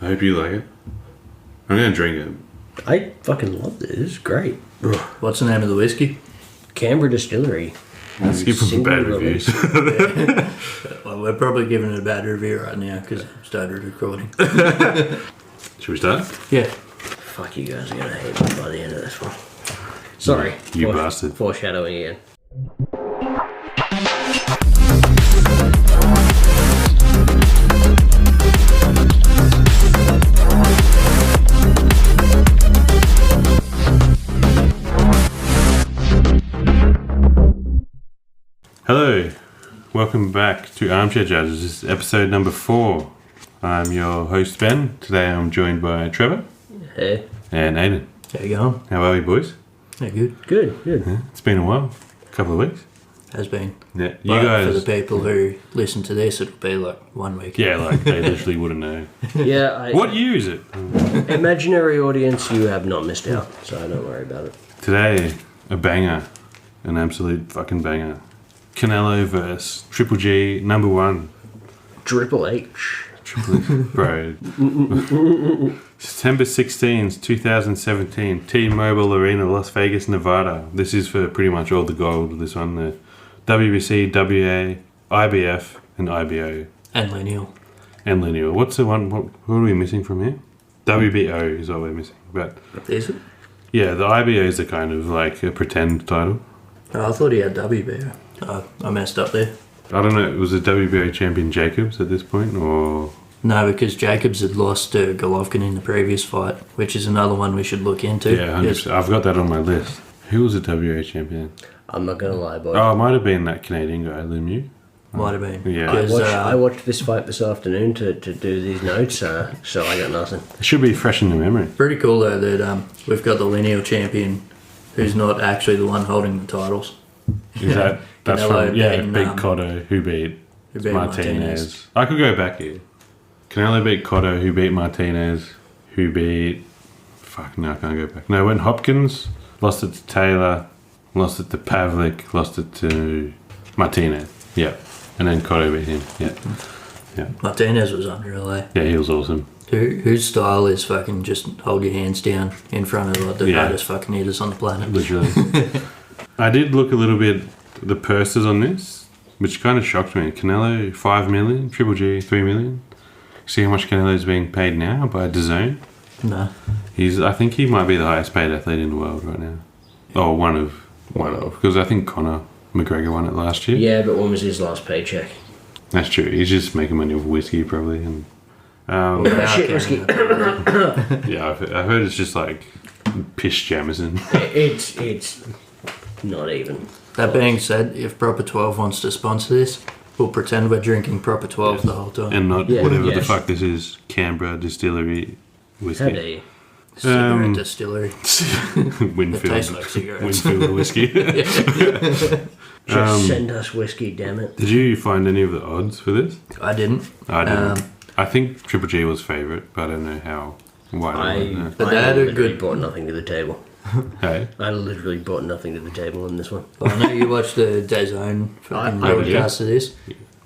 I hope you like it. I'm going to drink it. I fucking love this. This is great. What's the name of the whiskey? Canberra Distillery. Let's give them bad reviews. Well, we're probably giving it a bad review right now because I've started recording. Should we start? Yeah. Fuck, you guys are going to hate me by the end of this one. Sorry. You bastard. Foreshadowing again. Hello, welcome back to Armchair Judges. This is episode number 4. I'm your host Ben. Today I'm joined by Trevor. Hey. And Aiden. How you going? How are we, boys? Yeah, good. Good. Yeah, it's been a while. A couple of weeks. Has been. Yeah, you But guys. for the people who listen to this, it'll be like 1 week. Yeah, like they literally wouldn't know. Yeah. What year is it? Imaginary audience, you have not missed out, so don't worry about it. Today, a banger. An absolute fucking banger. Canelo versus Triple G, number 1. Triple H. Bro. September 16th, 2017, T-Mobile Arena, Las Vegas, Nevada. This is for pretty much all the gold, this one. The WBC, WA, IBF, and IBO. And lineal. And lineal. What's the one, what are we missing from here? WBO is what we're missing. But Is it? yeah, the IBO is a kind of like a pretend title. Oh, I thought he had WBO. I messed up there. I don't know, was the WBO champion Jacobs at this point, or... No, because Jacobs had lost to Golovkin in the previous fight, which is another one we should look into. Yeah, 100%. I've got that on my list. Who was the WBO champion? I'm not going to lie, boy. Oh, it might have been that Canadian guy, Lemieux. Might have been. Yeah. I watched this fight this afternoon to do these notes, so I got nothing. It should be fresh in the memory. Pretty cool though that we've got the lineal champion who's not actually the one holding the titles. Is that that's Canelo from beating, Big Cotto who beat Martinez. I could go back here. Canelo beat Cotto, who beat Martinez, who beat fuck no, I can't go back. No, went Hopkins, lost it to Taylor, lost it to Pavlik, lost it to Martinez. Yeah. And then Cotto beat him. Yeah. Yeah. Martinez was unreal, eh? Yeah, he was awesome. Whose style is fucking just hold your hands down in front of like the Yeah. hardest fucking hitters on the planet. Literally. I did look a little bit at the purses on this, which kind of shocked me. Canelo, 5 million, Triple G, 3 million. See how much Canelo's being paid now by DAZN? No. I think he might be the highest paid athlete in the world right now. Oh, one of. Because I think Conor McGregor won it last year. Yeah, but when was his last paycheck? That's true. He's just making money off whiskey, probably. And Shit whiskey. yeah, I've heard it's just like piss Jamison. It's not even. That being said, if Proper 12 wants to sponsor this, we'll pretend we're drinking Proper 12 the whole time. And not Yeah, whatever the yes. fuck this is. Canberra Distillery How whiskey. dare you? Cigarette distillery. Winfield. It tastes like cigarettes. Winfield whiskey. Just send us whiskey, damn it. Did you find any of the odds for this? I didn't. I didn't. I think Triple G was favourite, but I don't know how wide it was. But they had a literally good- brought nothing to the table. Hey? I literally brought nothing to the table in this one. I know you watched the DAZN fucking I did. broadcast of this.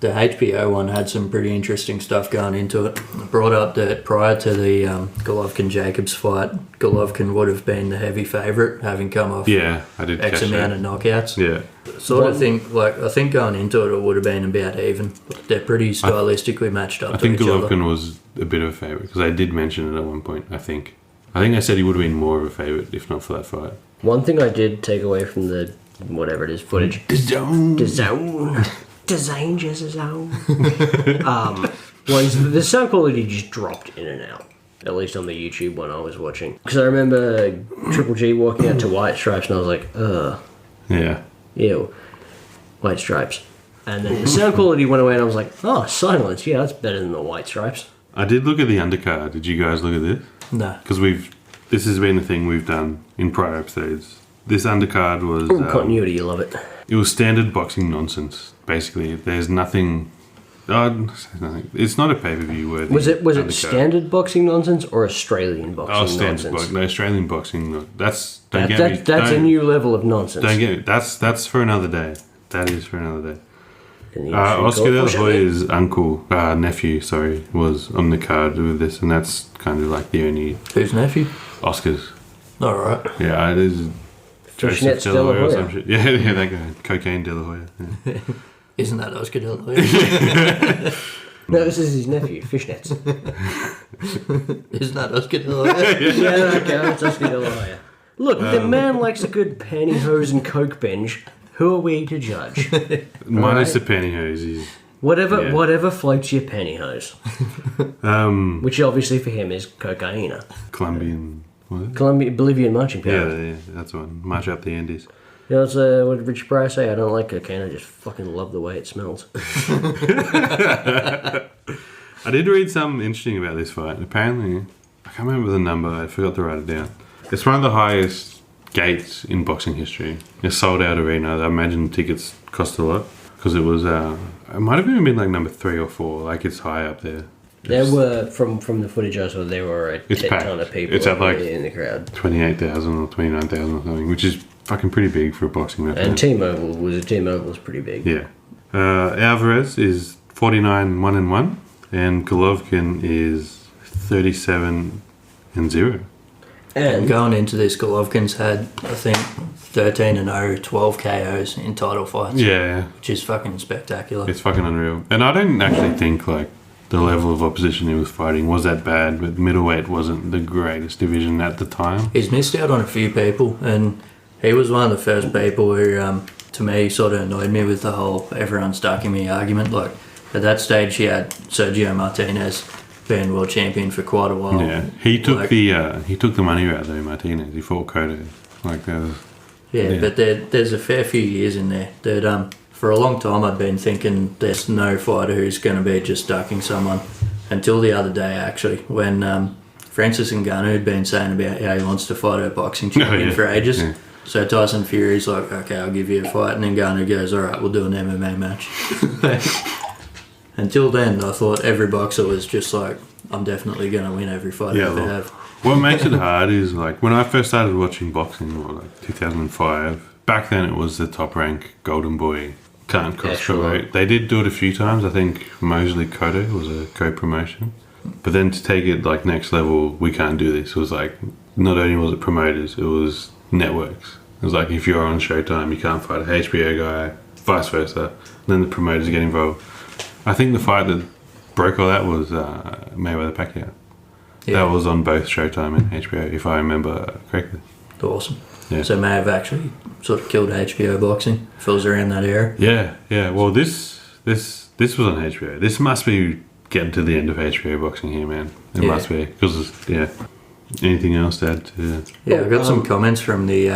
The HBO one had some pretty interesting stuff going into it. It brought up that prior to the Golovkin-Jacobs fight, Golovkin would have been the heavy favourite, having come off Yeah, I did X catch amount that. of knockouts. Yeah. Sort of think, I think going into it, it would have been about even. They're pretty stylistically matched up I to think each other. Golovkin was a bit of a favourite, because I did mention it at one point, I think. I think I said he would have been more of a favourite, if not for that fight. One thing I did take away from the, whatever it is, footage. Design just his own. Was the sound quality just dropped in and out. At least on the YouTube one I was watching. Because I remember Triple G walking out to White Stripes and I was like, Yeah. ew, White Stripes. And then the sound quality went away and I was like, oh, silence. Yeah, that's better than the White Stripes. I did look at the undercard. Did you guys look at this? No. Because this has been a thing we've done in prior episodes. This undercard was... Ooh, continuity, you love it. It was standard boxing nonsense, basically. There's nothing... it's not a pay-per-view worthy. Was it undercard. standard boxing nonsense or Australian boxing Oh, standard nonsense? boxing. No, Australian boxing. That's That's a new level of nonsense. Don't get me. That's for another day. That is for another day. in the industry Oscar called De La Bush. Hoya's nephew, was on the card with this, and that's kind of like the only Whose nephew? Oscars. All right. Yeah, it is Fishnets Joseph De La Hoya or Hoya. some shit. Yeah, that guy. Cocaine De La Hoya. Yeah. Isn't that Oscar De La Hoya? No, this is his nephew, Fishnets. Isn't that Oscar De La Hoya? Yeah, okay, it's Oscar De La Hoya. Look, the man likes a good pantyhose and coke binge. Who are we to judge? Minus the pantyhose. He's Whatever floats your pantyhose. Which obviously for him is cocaine. Colombian. What? Bolivian marching powder. Yeah, that's one. March up the Andes. You know what did Rich Pryor say? I don't like cocaine, I just fucking love the way it smells. I did read something interesting about this fight. Apparently, I can't remember the number. I forgot to write it down. It's one of the highest gates in boxing history. It's sold out arena. I imagine tickets cost a lot because it was. It might have even been like number 3 or 4. Like it's high up there. There were from the footage I saw, there were a ton of people It's at like in the crowd. 28,000 or 29,000 or something, which is fucking pretty big for a boxing match. And T-Mobile was pretty big. Yeah. Alvarez is 49-1-1, and Golovkin is 37-0. And Going into this, Golovkin's had, I think, 13-0, 12 KOs in title fights. Yeah, Which is fucking spectacular. it's fucking unreal. And I don't actually think like the level of opposition he was fighting was that bad, but middleweight wasn't the greatest division at the time. He's missed out on a few people, and he was one of the first people who, to me, sort of annoyed me with the whole everyone's ducking me argument. Like, at that stage, he had Sergio Martinez being world champion for quite a while. Yeah, he took Like- the money route though. Martinez, he fought Cotto. Like that was. Yeah, but there's a fair few years in there that for a long time I'd been thinking there's no fighter who's going to be just ducking someone until the other day actually when Francis Ngannou had been saying about how he wants to fight a boxing champion for ages. Yeah. So Tyson Fury's like, okay, I'll give you a fight, and then Ngannou goes, all right, we'll do an MMA match. Until then, I thought every boxer was just like, I'm definitely going to win every fight I ever have. What makes it hard is like when I first started watching boxing, like 2005. Back then, it was the top rank Golden Boy. Can't cross promote. They did do it a few times. I think Mosley Cotto was a co-promotion. But then to take it like next level, we can't do this. It was like not only was it promoters, it was networks. It was like if you're on Showtime, you can't fight a HBO guy, vice versa. Then the promoters get involved. I think the fight that broke all that was Mayweather Pacquiao. Yeah. That was on both Showtime and HBO, if I remember correctly. Awesome. Yeah. So may have actually sort of killed HBO boxing if it was around that era. Yeah. Well, this was on HBO. This must be getting to the end of HBO boxing here, man. It must be because Anything else to add to? Yeah, I got some comments from the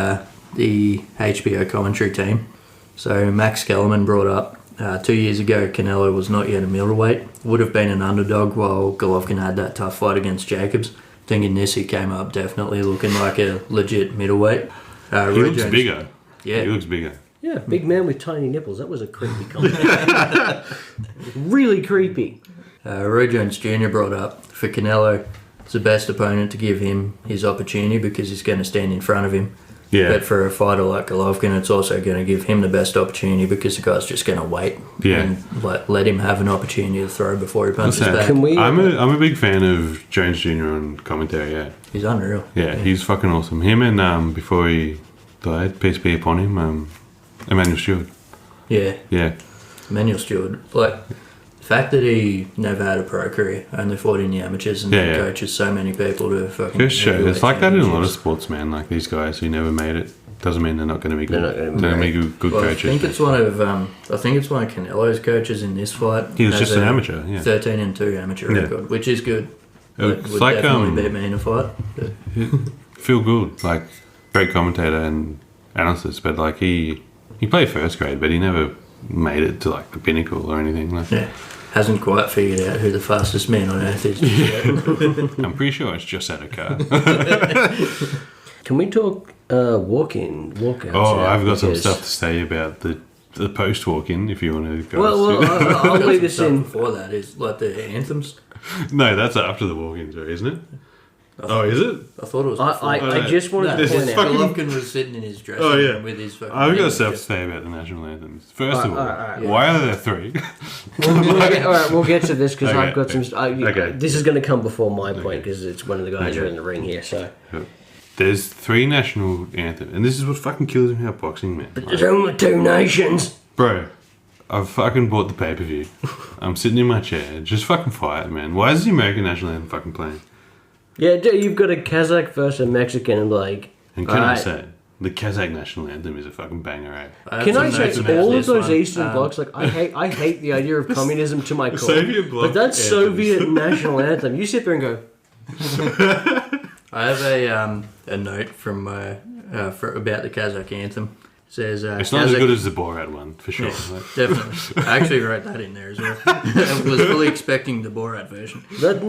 HBO commentary team. So Max Kellerman brought up 2 years ago Canelo was not yet a middleweight, would have been an underdog while Golovkin had that tough fight against Jacobs. I think in this he came up definitely looking like a legit middleweight. He looks bigger. Yeah. He looks bigger. Yeah, big man with tiny nipples. That was a creepy comment. Really creepy. Roy Jones Jr. brought up for Canelo, it's the best opponent to give him his opportunity because he's going to stand in front of him. Yeah. But for a fighter like Golovkin, it's also going to give him the best opportunity because the guy's just going to wait and let him have an opportunity to throw before he punches back. Can we? I'm a big fan of Jones Jr. on commentary. Yeah. He's unreal. Yeah, he's fucking awesome. Him and before he died, peace be upon him, Emmanuel Stewart. Yeah. Yeah. Emmanuel Stewart. Like, the fact that he never had a pro career, only fought in the amateurs and coaches so many people to fucking... Just show. It's like that in a lot of sports, man. Like these guys who never made it. Doesn't mean they're not going to be good. They're not going to be good coaches. I think it's one of Canelo's coaches in this fight. He was just an amateur, 13-2 amateur record, which is good. It's would like definitely beat me in a fight. Feel good, like great commentator and analyst, but like he played first grade, but he never made it to like the pinnacle or anything. Like. Yeah, hasn't quite figured out who the fastest man on earth is. Yet. I'm pretty sure it's just at a car. Can we talk walkouts? Oh, I've got some stuff to say about the post walk-in. If you want to go. Well, I'll leave this in. Before that is like the anthems. No, that's after the walk-ins, isn't it? Oh, is it? I thought it was before. I just wanted to point out. Golovkin was sitting in his dressing room with his fucking... I've got stuff to say about the national anthems. First of all, alright. why are there 3? We'll get to this because Okay, I've got some... okay. This is going to come before my point because it's one of the guys who are in the ring here, so... There's 3 national anthems, and this is what fucking kills me about boxing, man. But there's only 2 nations! Bro, I've fucking bought the pay-per-view. I'm sitting in my chair. Just fucking fight, man. Why is the American national anthem fucking playing? Yeah, you've got a Kazakh versus a Mexican and And can I say, the Kazakh national anthem is a fucking banger, right? Can I say all of those Eastern blocs? Like I hate the idea of communism to my core. Soviet bloc but that anthems. Soviet national anthem, you sit there and go. I have a note from about the Kazakh anthem. It says it's not as good as the Borat one, for sure. Yeah, definitely. I actually wrote that in there as well. I was fully expecting the Borat version. That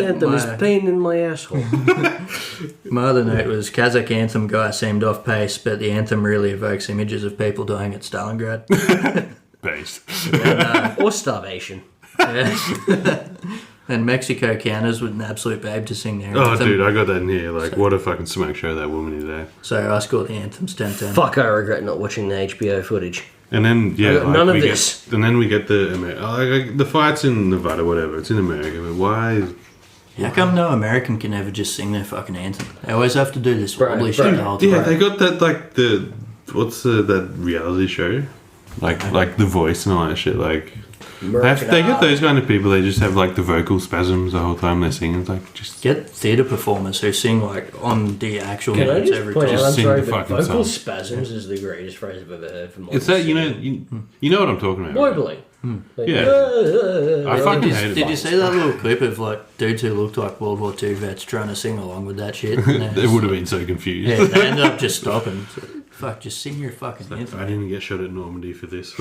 anthem is pain in my asshole. My other note was Kazakh anthem guy seemed off pace, but the anthem really evokes images of people dying at Stalingrad. Base. And, or starvation. Yeah. And Mexico counters with an absolute babe to sing their Oh, anthem. dude, I got that in here. Like, what a fucking smack show that woman is there. So I scored the anthems 10-10. Fuck, I regret not watching the HBO footage. And then, I got none of this. And then we get the fights in Nevada, whatever. It's in America, but why? How come no American can ever just sing their fucking anthem? They always have to do this wobbly shit the whole time. Yeah, they got that, like, that reality show? Like The Voice and all that shit, like... They get those kind of people. They just have like the vocal spasms the whole time they're singing. It's like just get theatre performers who sing like on the actual Can I notes just every point time. out, I'm sing sorry, the but fucking vocal song. spasms is the greatest phrase I've ever heard from. It's that you know what I'm talking about. Warbling. Like, yeah. I fucking hate it. Did you see that little clip of like dudes who looked like World War II vets trying to sing along with that shit? They would have been so confused. Yeah, they ended up just stopping. Fuck, just sing your fucking anthem. I didn't get shot at Normandy for this.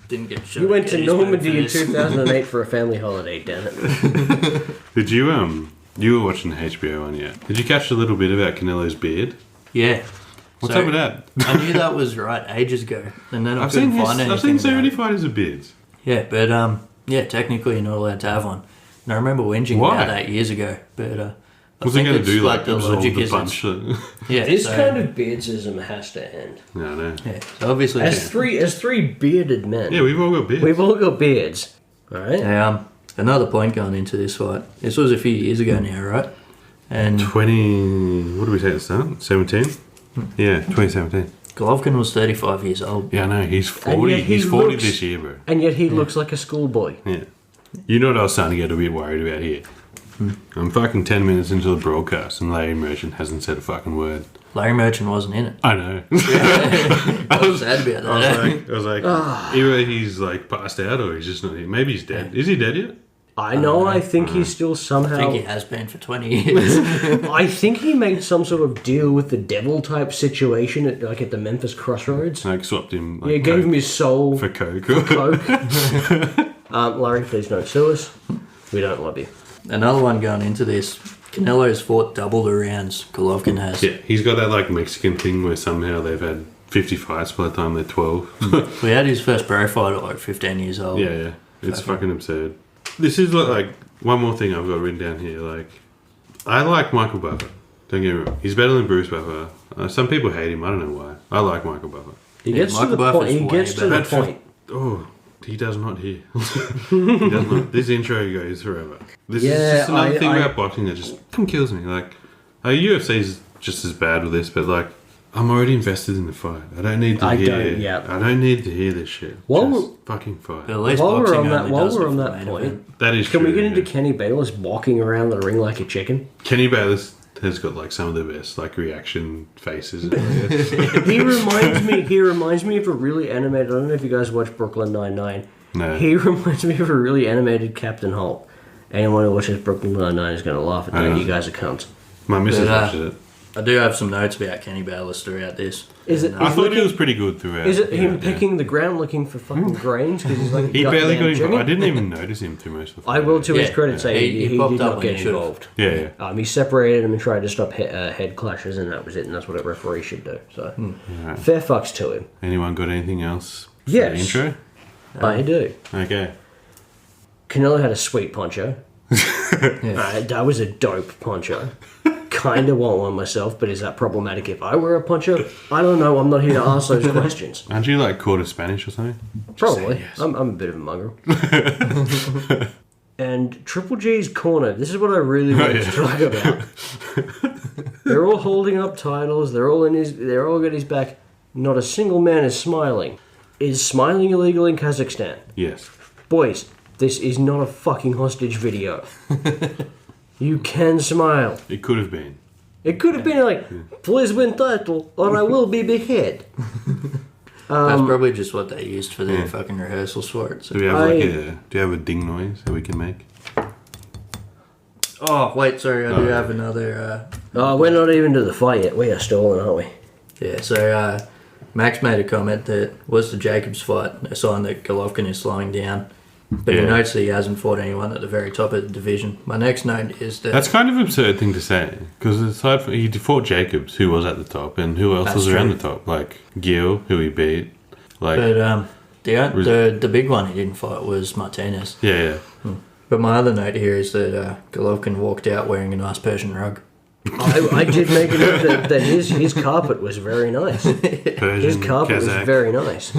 Didn't get shot. You went to Normandy in 2008 for a family holiday, damn it. Did you you were watching the HBO one, yeah? Did you catch a little bit about Canelo's beard? Yeah. What's up with that? I knew that was right ages ago, and then I've seen so many about it. fighters with beards. Yeah, but yeah, technically you're not allowed to have one. And I remember whinging Why? about that years ago, but What's he going to do? Like the absorb logic the is bunch? yeah, This so, kind of beardsism has to end. No, no. yeah, so obviously As three bearded men, Yeah, we've all got beards. we've all got beards. All right. Another point going into this fight. This was a few years ago now, right? And 20. What did we say at the start? 17. Yeah, 2017. Golovkin was 35 years old. Yeah, I know. He's And 40. yet he He's 40 looks- this year, bro. And yet he looks like a schoolboy. Yeah. You know what I was starting to get a bit worried about here? I'm fucking 10 minutes into the broadcast and Larry Merchant hasn't said a fucking word. Larry Merchant wasn't in it. I know. I was sad about that. I was like, either he's like passed out or he's just not here. Maybe he's dead. Is he dead yet? I know. I think he's still somehow. I think he has been for 20 years. I think he made some sort of deal with the devil type situation at the Memphis Crossroads. Like swapped him. Like, Yeah, gave him his soul for coke. coke. Larry, please don't sue us. We don't love you. Another one going into this. Canelo's fought double the rounds Golovkin has. Yeah, he's got that like Mexican thing where somehow they've had 50 fights by the time they're 12. We had his first pro fight at like 15 years old. Yeah. It's fucking absurd. This is like one more thing I've got written down here. Like, I like Michael Buffer. Don't get me wrong. He's better than Bruce Buffer. Some people hate him. I don't know why. I like Michael Buffer. He gets to Michael the point. Buffer's He gets to way the point. Oh, he does not hear. He does not. This intro goes forever. This is just another thing about boxing that just kills me. Like, UFC is just as bad with this, but like, I'm already invested in the fight. I don't need to hear. I don't need to hear this shit. Just fucking fight. But at least While boxing we're on that, only while does we're it on for that the main point, event. That is can true, we get into yeah. Kenny Bayless walking around the ring like a chicken? Kenny Bayless has got like some of the best like reaction faces. He reminds me of a really animated. I don't know if you guys watch Brooklyn Nine-Nine. No. He reminds me of a really animated Captain Holt. Anyone who watches Brooklyn Nine-Nine is going to laugh at that. You guys are cunts. My missus But, watches it. I do have some notes about Kenny Bayless throughout this. Is it? I thought he was pretty good throughout. Is it him yeah. picking the ground looking for fucking grains? Because he's like He barely got goddamn involved. I chicken? didn't even notice him too much. I will, to his Yeah. credit, say He he popped did up not when he get should've. involved. Yeah. He separated him and tried to stop head clashes, and that was it. And that's what a referee should do. So fair fucks to him. Anyone got anything else for Yes. the intro? I do. Okay. Canelo had a sweet poncho. That was a dope poncho. Kind of want one myself, but is that problematic if I wear a poncho? I don't know. I'm not here to ask those questions. Aren't you like quarter Spanish or something? Probably. Yes. I'm a bit of a mongrel. And Triple G's corner. This is what I really wanted to talk about. They're all holding up titles. They're all got his back. Not a single man is smiling. Is smiling illegal in Kazakhstan? Yes. Boys, this is not a fucking hostage video. You can smile. It could have been. It could have been like, please win title or I will be behead. That's probably just what they used for their fucking rehearsals for it. So. Do you have a ding noise that we can make? Oh, wait, sorry, I do have another... We're not even to the fight yet. We are stalling, aren't we? Yeah, so Max made a comment that was the Jacobs fight a sign that Golovkin is slowing down. But he notes that he hasn't fought anyone at the very top of the division. My next note is that... That's kind of an absurd thing to say. Because aside from... He fought Jacobs, who was at the top. And who else was around the top? Like, Gil, who he beat. Like, but the big one he didn't fight was Martinez. Yeah. But my other note here is that Golovkin walked out wearing a nice Persian rug. I did make a note that his carpet was very nice. His carpet was very nice.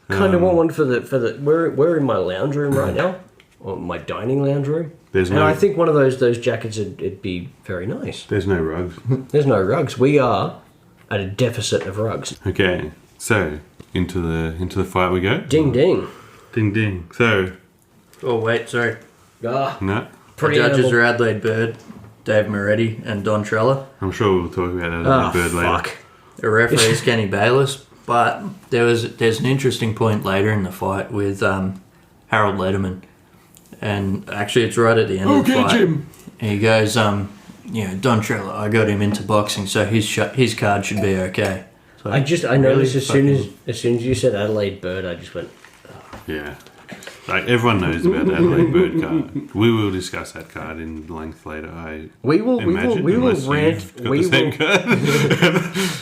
Kind of want one for the. We're in my lounge room right now, or my dining lounge room. I think one of those jackets it'd be very nice. There's no rugs. There's no rugs. We are at a deficit of rugs. Okay, so into the fight we go. Ding ding. Ding ding. So. Oh wait, sorry. No. The judges are Adelaide Bird, Dave Moretti, and Don Trella. I'm sure we'll talk about Adelaide Bird later. The referee is Kenny Bayless. But there's an interesting point later in the fight with Harold Lederman, and actually it's right at the end of the fight. Jim. And he goes, Don Trella, I got him into boxing, so his card should be okay. So I noticed really as soon as you said Adelaide Bird, I just went. Oh. Yeah, like everyone knows about the Adelaide Bird card. We will discuss that card in length later. We will rant.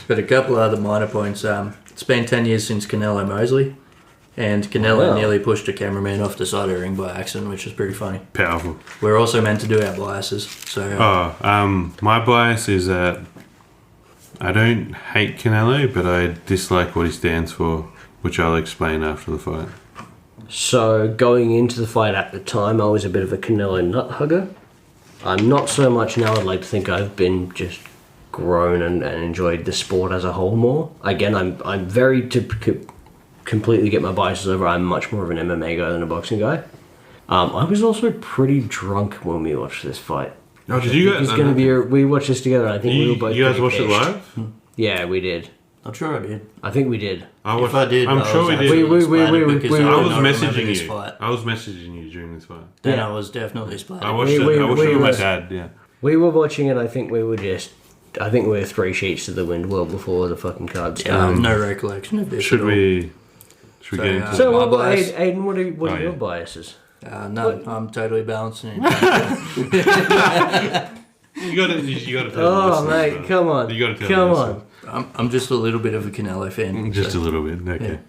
But a couple of other minor points. It's been 10 years since Canelo Mosley, and Canelo nearly pushed a cameraman off the side of the ring by accident, which is pretty funny. Powerful. We're also meant to do our biases. So. My bias is that I don't hate Canelo, but I dislike what he stands for, which I'll explain after the fight. So going into the fight at the time, I was a bit of a Canelo nut hugger. I'm not so much now. I'd like to think I've been just grown and enjoyed the sport as a whole more. Again, I'm very to completely get my biases over. I'm much more of an MMA guy than a boxing guy. I was also pretty drunk when we watched this fight. Oh, did you guys? We watched this together. I think we were both. You guys watched it live? Yeah, we did. I'm sure I did. I think we did. If I did, I'm sure we did. I was messaging you. I was messaging you during this fight. Then I was definitely splattered. I watched it with my dad. Yeah. We were watching it. I think we were 3 sheets to the wind well before the fucking card started. No recollection of this. Should we get into so what about Aiden? What are your biases? No, I'm totally balancing it. You got to tell Oh, mate, come on. You got to tell Come on. I'm just a little bit of a Canelo fan. Just a little bit, okay.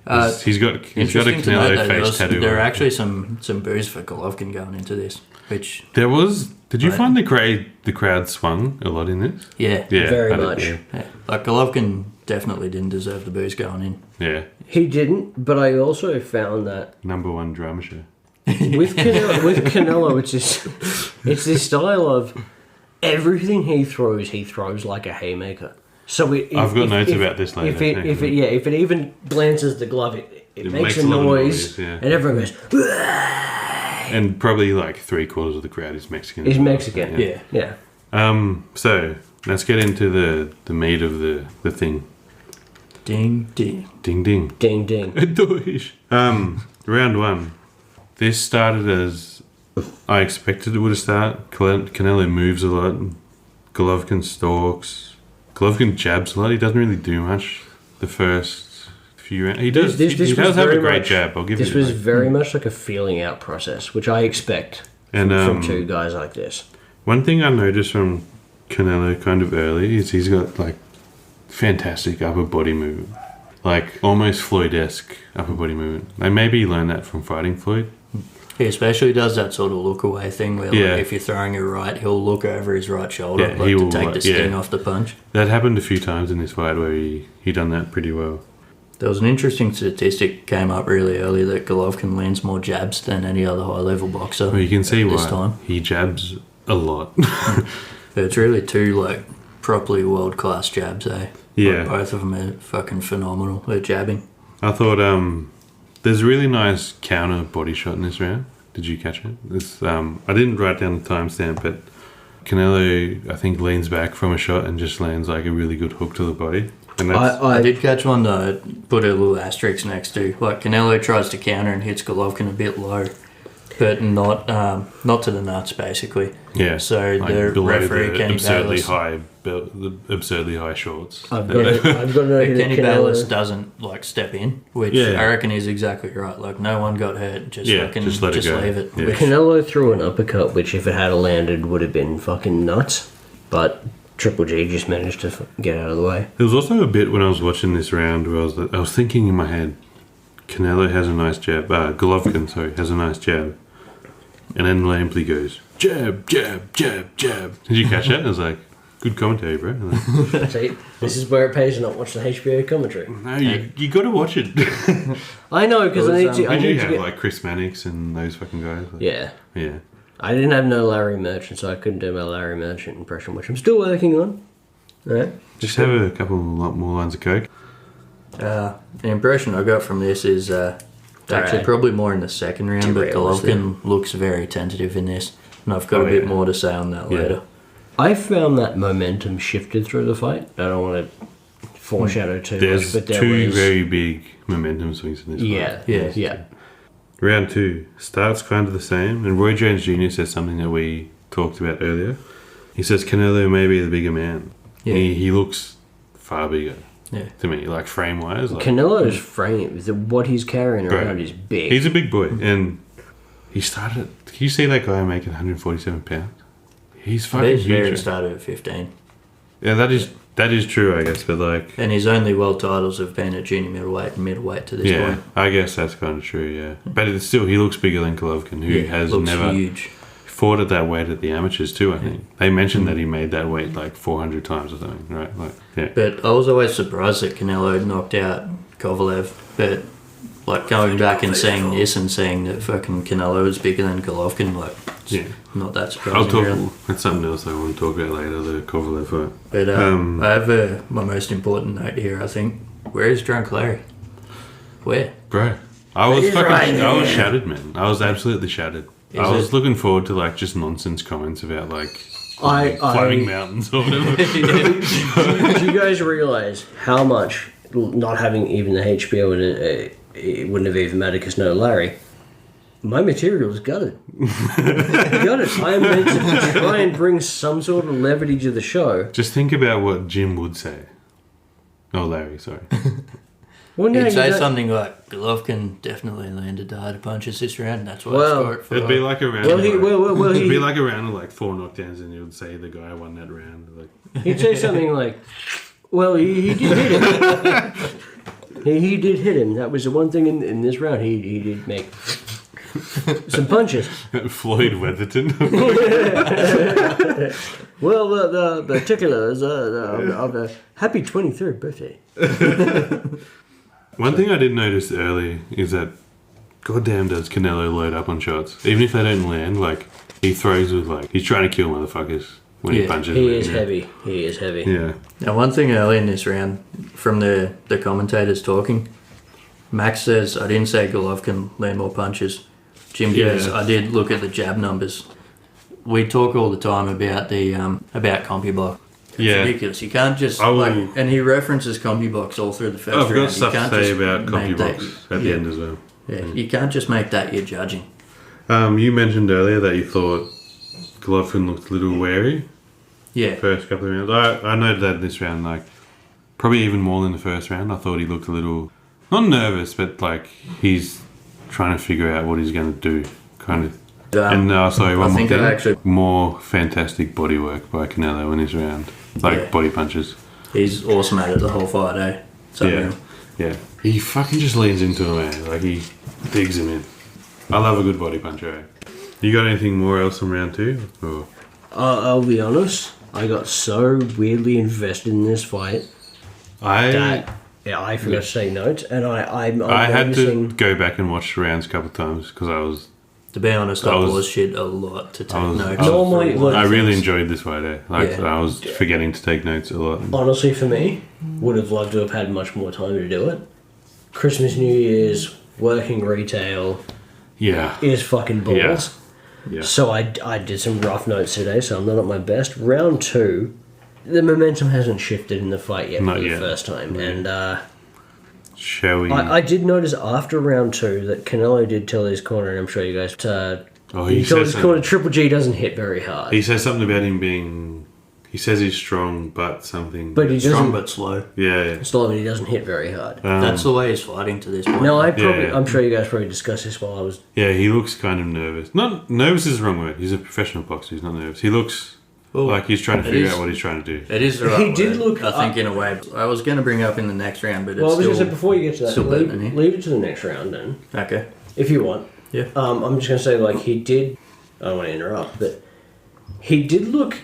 Yeah. He's got a Canelo face tattoo. There are actually some booze for Golovkin going into this, which there was. Did you find the crowd swung a lot in this? Yeah, very much. Yeah. Like Golovkin definitely didn't deserve the booze going in. Yeah, he didn't. But I also found that #1 drama show with Canelo, it's this style of everything he throws like a haymaker. So I've got notes about this later. If it even glances the glove, it makes a noise, and everyone goes. And probably like 3/4 of the crowd is Mexican. Yeah. So let's get into the meat of the thing. Ding ding. Ding ding. Ding ding. Round 1. This started as I expected it would have started. Canelo moves a lot. Golovkin stalks. Golovkin jabs a lot. He doesn't really do much the first few rounds. He does. He does have a great jab. I'll give you that. This was very much like a feeling out process, which I expect from two guys like this. One thing I noticed from Canelo kind of early is he's got like fantastic upper body movement, like almost Floyd-esque upper body movement. Like maybe he learned that from fighting Floyd. He especially does that sort of look away thing where Yeah. like, if you're throwing a right, he'll look over his right shoulder Yeah, like, he to will, take the sting yeah. off the punch. That happened a few times in this fight where he done that pretty well. There was an interesting statistic came up really early that Golovkin lands more jabs than any other high-level boxer. Well, you can see this why. time. He jabs a lot. But it's really two like properly world-class jabs, eh? Yeah. Like, both of them are fucking phenomenal at jabbing. I thought there's a really nice counter body shot in this round. Did you catch it? This, I didn't write down the timestamp, but Canelo, I think, leans back from a shot and just lands like a really good hook to the body. And that's, I did catch one that I put a little asterisk next to. Like Canelo tries to counter and hits Golovkin a bit low, but not to the nuts, basically. yeah. So like the below referee, the Kenny absurdly Bayless, the absurdly high shorts. I've got to know that Kenny Bayless Canelo... doesn't like step in, which Yeah. I reckon is exactly right. Like no one got hurt, just Yeah, fucking just let it go. leave it. Yeah. Which- Canelo threw an uppercut, which if it had landed would have been fucking nuts. But Triple G just managed to get out of the way. There was also a bit when I was watching this round where I was thinking in my head, Canelo has a nice jab. Golovkin, sorry, has a nice jab. And then Lampley goes, jab, jab, jab, jab. Did you catch that? I was like, good commentary, bro. Like, See, this is where it pays to not watch the HBO commentary. no, you got to watch it. I know, because I need to... I Did you need to have get... like Chris Mannix and those fucking guys? Like, Yeah. Yeah. I didn't have no Larry Merchant, so I couldn't do my Larry Merchant impression, which I'm still working on. Alright. Just have a couple more lines of coke. The impression I got from this is actually probably more in the second round, but Golovkin looks very tentative in this, and I've got a bit more to say on that later. I found that momentum shifted through the fight. I don't want to foreshadow too There's much, but there two was... very big momentum swings in this fight. Yeah. Round 2 starts kind of the same, and Roy Jones Jr. says something that we talked about earlier. He says Canelo may be the bigger man. Yeah. He looks far bigger Yeah. to me, like frame wise. Like, Canelo's frame, what he's carrying Bro, around is big. he's a big boy, and he started. Can you see that guy making 147 pounds? He's fucking He's very huge. started at 15. Yeah, that is true, I guess. But like, And his only world titles have been at junior middleweight and middleweight to this yeah, point. I guess that's kind of true. Yeah, but it's still, he looks bigger than Golovkin, who has looks never huge. fought at that weight at the amateurs too. I think they mentioned that he made that weight like 400 times or something, right? Like, yeah, But I was always surprised that Canelo knocked out Kovalev. But like going back and seeing this and seeing that fucking Canelo is bigger than Golovkin, like it's yeah. not that I'll surprising. talk. Really. That's something else I want to talk about later. The Kovalev fight. But I have my most important note here. I think where is Drunk Larry? Where? Bro, I was He's fucking. right I was there. shattered, man. I was absolutely shattered. Is I was it- looking forward to like just nonsense comments about like I- climbing mountains or whatever. Do you guys realize how much not having even the HBO in it, it wouldn't have even mattered because no Larry? My material's gutted. Gutted. I am meant to try and bring some sort of levity to the show. Just think about what Jim would say. Oh, Larry, sorry. Well, now He'd you say don't- something like Golovkin definitely landed the harder punches this round. That's why Well, I scored for. It'd be like a round. Well, of he, like, well, it'd he, be like a round of like 4 knockdowns, and you would say the guy won that round. Like, he'd say something like, well, he did hit him. he did hit him. That was the one thing in this round. He did make some punches. Floyd Weatherton. Well, the particulars of a happy 23rd birthday. One thing I did notice early is that goddamn does Canelo load up on shots. Even if they don't land, like he throws with like he's trying to kill motherfuckers when he Yeah, punches. He them, is yeah. heavy. He is heavy. Yeah. Now, one thing early in this round, from the commentators talking, Max says, I didn't say Golovkin land more punches. Jim goes, Yeah. I did look at the jab numbers. We talk all the time about the about CompuBox. It's Yeah. ridiculous. You can't just I will- like, and he references CompuBox all through the first I've round. got You stuff to can't say just about make that- CompuBox at the end as well. Yeah, you can't just make that your judging. You mentioned earlier that you thought Golovkin looked a little wary Yeah, first couple of rounds. I noted that in this round, like probably even more than the first round. I thought he looked a little not nervous, but like he's trying to figure out what he's going to do, kind of. And sorry, one I more think thing. I actually More fantastic body work by Canelo in this round, like Yeah. body punches. he's awesome at it the whole fight, eh? So, Yeah, yeah. He fucking just leans into him, man. Like he digs him in. I love a good body puncher. Eh? You got anything more else from round 2? Or? I'll be honest. I got so weirdly invested in this fight that I forgot to take notes, and I'm I had noticing... to go back and watch the rounds a couple of times because I was... To be honest, I paused shit a lot to take notes. I really enjoyed this fight. Eh? I was forgetting to take notes a lot. Honestly, for me, would have loved to have had much more time to do it. Christmas, New Year's, working retail is fucking balls. Yeah. So I did some rough notes today, so I'm not at my best. Round 2, the momentum hasn't shifted in the fight yet for the first time. And shall we? I did notice after round 2 that Canelo did tell his corner, and I'm sure you guys... he told his corner Triple G doesn't hit very hard. He says something about him being... He says he's strong, but something... But he strong but slow. Yeah. Slow, but he doesn't hit very hard. That's the way he's fighting to this point. No, I'm sure you guys probably discussed this while I was... Yeah, he looks kind of nervous. Not nervous is the wrong word. He's a professional boxer. He's not nervous. He looks like he's trying to figure out what he's trying to do. It is the right word, I think, in a way. I was going to bring up in the next round, but I was going to say, before you get to that, leave it to the next round then. Okay. If you want. Yeah. I'm just going to say, like, he did... I don't want to interrupt, but he did look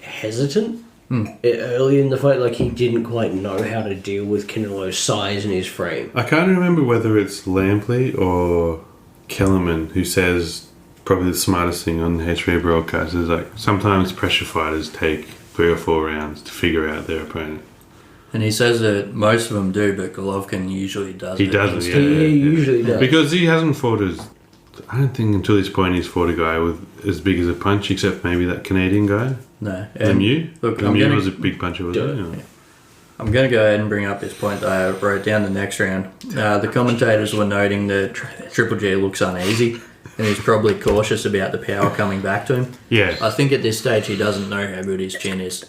hesitant early in the fight. Like, he didn't quite know how to deal with Canelo's size and his frame. I can't remember whether it's Lampley or Kellerman who says probably the smartest thing on the HBO broadcast is, like, sometimes pressure fighters take 3 or 4 rounds to figure out their opponent. And he says that most of them do, but Golovkin usually does. He doesn't, He usually does. Because he hasn't fought I don't think until this point he's fought a guy with as big as a punch, except maybe that Canadian guy. No. Lemieux? Look, Lemieux was a big puncher, wasn't he? Yeah. I'm going to go ahead and bring up this point that I wrote down the next round. The commentators were noting that Triple G looks uneasy and he's probably cautious about the power coming back to him. Yeah. I think at this stage he doesn't know how good his chin is.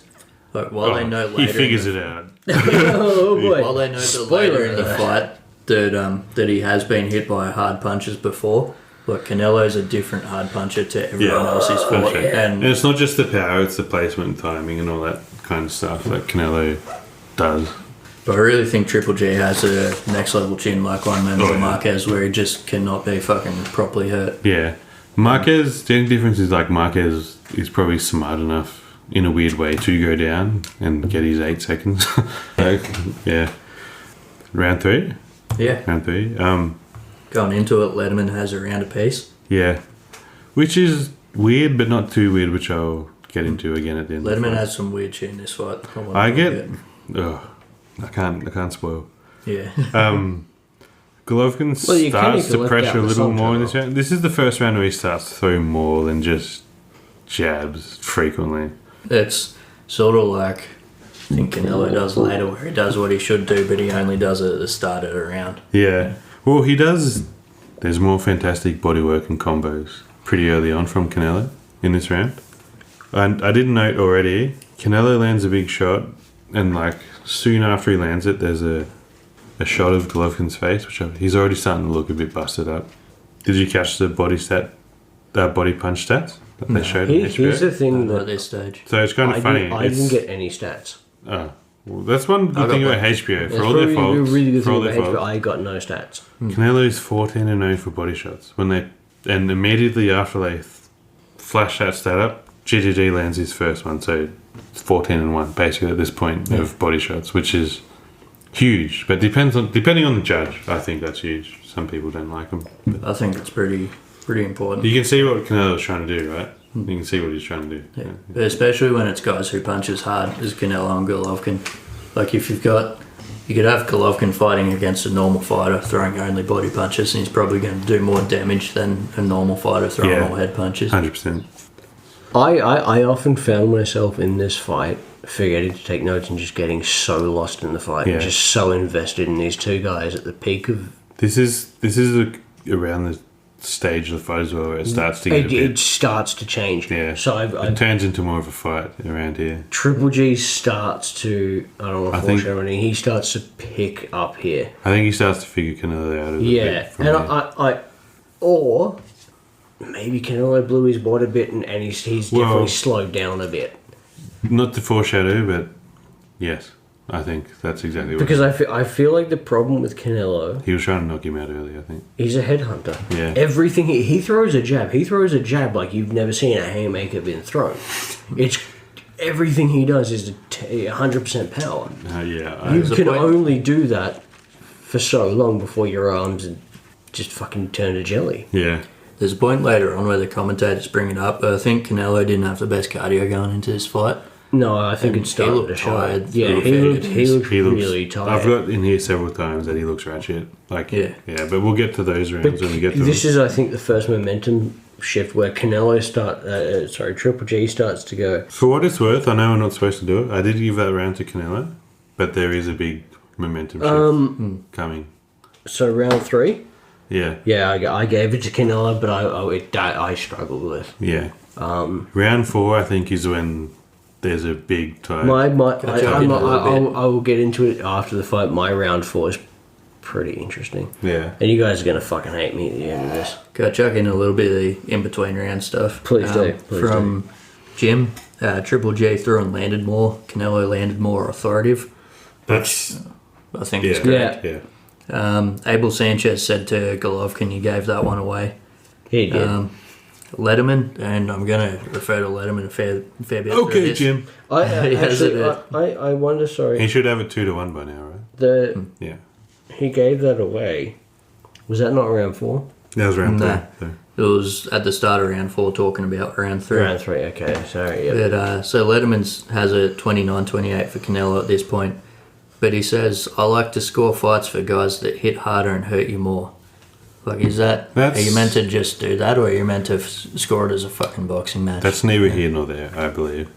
Like, while they know later... He figures it out. Oh, boy. While they know that later in the fight that he has been hit by hard punches before... Look, Canelo's a different hard puncher to everyone else he's fought. And it's not just the power, it's the placement and timing and all that kind of stuff that Canelo does. But I really think Triple G has a next level chin like one man with Marquez where he just cannot be fucking properly hurt. Yeah. Marquez, the only difference is like Marquez is probably smart enough in a weird way to go down and get his 8 seconds. Yeah. Round 3? Yeah. Round 3. Going into it, Letterman has a round apiece. Yeah. Which is weird, but not too weird, which I'll get into again at the end. Letterman has some weird shit in this fight. I can't spoil. Yeah. Golovkin starts to pressure a little more in this round. This is the first round where he starts to throw more than just jabs frequently. It's sort of like I think Canelo does later, where he does what he should do, but he only does it at the start of the round. Yeah. Well, he does. There's more fantastic bodywork and combos pretty early on from Canelo in this round. And I didn't note already, Canelo lands a big shot, and like soon after he lands it, there's a shot of Golovkin's face, which he's already starting to look a bit busted up. Did you catch the body punch stats that they showed? Here's the thing at this stage. So it's kind of funny. I didn't get any stats. Oh. Well, that's one good thing about HBO. For all their faults, I got no stats. Canelo's 14-0 for body shots. And immediately after they flash that stat up, GGG lands his first one. So it's 14-1 basically at this point of body shots, which is huge. But depending on the judge, I think that's huge. Some people don't like them. I think it's pretty important. You can see what Canelo's trying to do, right? You can see what he's trying to do. Yeah. But especially when it's guys who punch as hard as Canelo and Golovkin. Like if you could have Golovkin fighting against a normal fighter throwing only body punches, and he's probably going to do more damage than a normal fighter throwing all head punches. 100%. I often found myself in this fight forgetting to take notes and just getting so lost in the fight, and just so invested in these two guys at the peak of. This is around the stage of the fight as well, where it starts to get it starts to change. Yeah. So it turns into more of a fight around here. Triple G starts to, I don't want to foreshadow anything, he starts to pick up here. I think he starts to figure Canelo out of it. And or maybe Canelo blew his wad a bit and he's definitely slowed down a bit. Not to foreshadow, but yes. I think that's exactly what. Because I feel like the problem with Canelo, he was trying to knock him out early, I think. he's a headhunter. Yeah. Everything he throws a jab. He throws a jab like you've never seen a haymaker being thrown. It's everything he does is 100% power. Yeah. You can only do that for so long before your arms just fucking turn to jelly. Yeah. There's a point later on where the commentators bring it up. I think Canelo didn't have the best cardio going into this fight. No, I think And it started he looked to show. tired Yeah, he looked really tired. I've got in here several times that he looks ratchet. Like, yeah, but we'll get to those rounds when we get to this them. is, I think, the first momentum shift where Canelo Triple G starts to go. For what it's worth, I know we're not supposed to do it. I did give that round to Canelo, but there is a big momentum shift coming. So round 3. Yeah. Yeah, I gave it to Canelo, but I struggled with. Yeah. Round 4, I think, is when there's a big tie. I will get into it after the fight. My round 4 is pretty interesting. Yeah. And you guys are going to fucking hate me at the end of this. Go chuck in a little bit of the in-between round stuff. Please do. From Jim, Triple J threw and landed more. Canelo landed more authoritative. That's... I think it's correct. Yeah. Abel Sanchez said to Golovkin, he gave that one away. He did. Letterman, and I'm going to refer to Letterman a fair bit. Okay, Jim. I wonder, sorry. He should have a 2-1 by now, right? Yeah. He gave that away. Was that not round 4? That was round 3. No. It was at the start of round 4 talking about round 3. Round 3, okay, sorry. Yep. But, so Letterman has a 29-28 for Canelo at this point. But he says, I like to score fights for guys that hit harder and hurt you more. Like, are you meant to just do that, or are you meant to score it as a fucking boxing match? That's neither here nor there, I believe.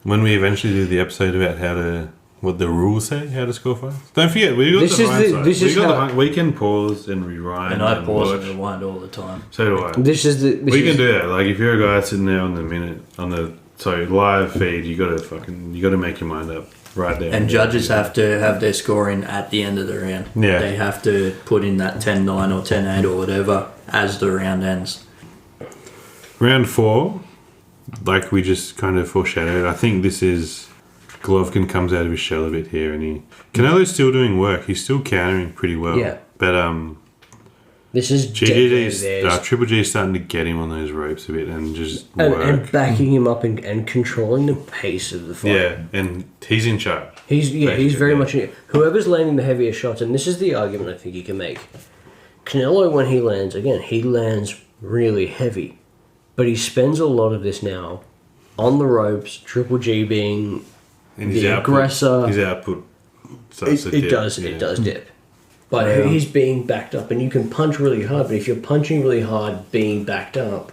When we eventually do the episode about what the rules say, how to score fights. Don't forget, we got we can pause and rewind. And I pause and rewind all the time. So do I. We can do that. Like, if you're a guy sitting there on the live feed, you gotta make your mind up. Right there. And judges have to have their scoring at the end of the round. Yeah. They have to put in that 10-9 or 10-8 or whatever as the round ends. Round 4, like we just kind of foreshadowed, I think this is... Golovkin comes out of his shell a bit here, and Canelo's still doing work. He's still countering pretty well. Yeah. But this is Triple G is starting to get him on those ropes a bit and just work. And backing him up and controlling the pace of the fight. Yeah, and he's in charge. He's very much in. Whoever's landing the heavier shots, and this is the argument I think you can make. Canelo, when he lands really heavy, but he spends a lot of this now on the ropes. Triple G being the aggressor. His output it does dip. But he's being backed up, and you can punch really hard, but if you're punching really hard being backed up,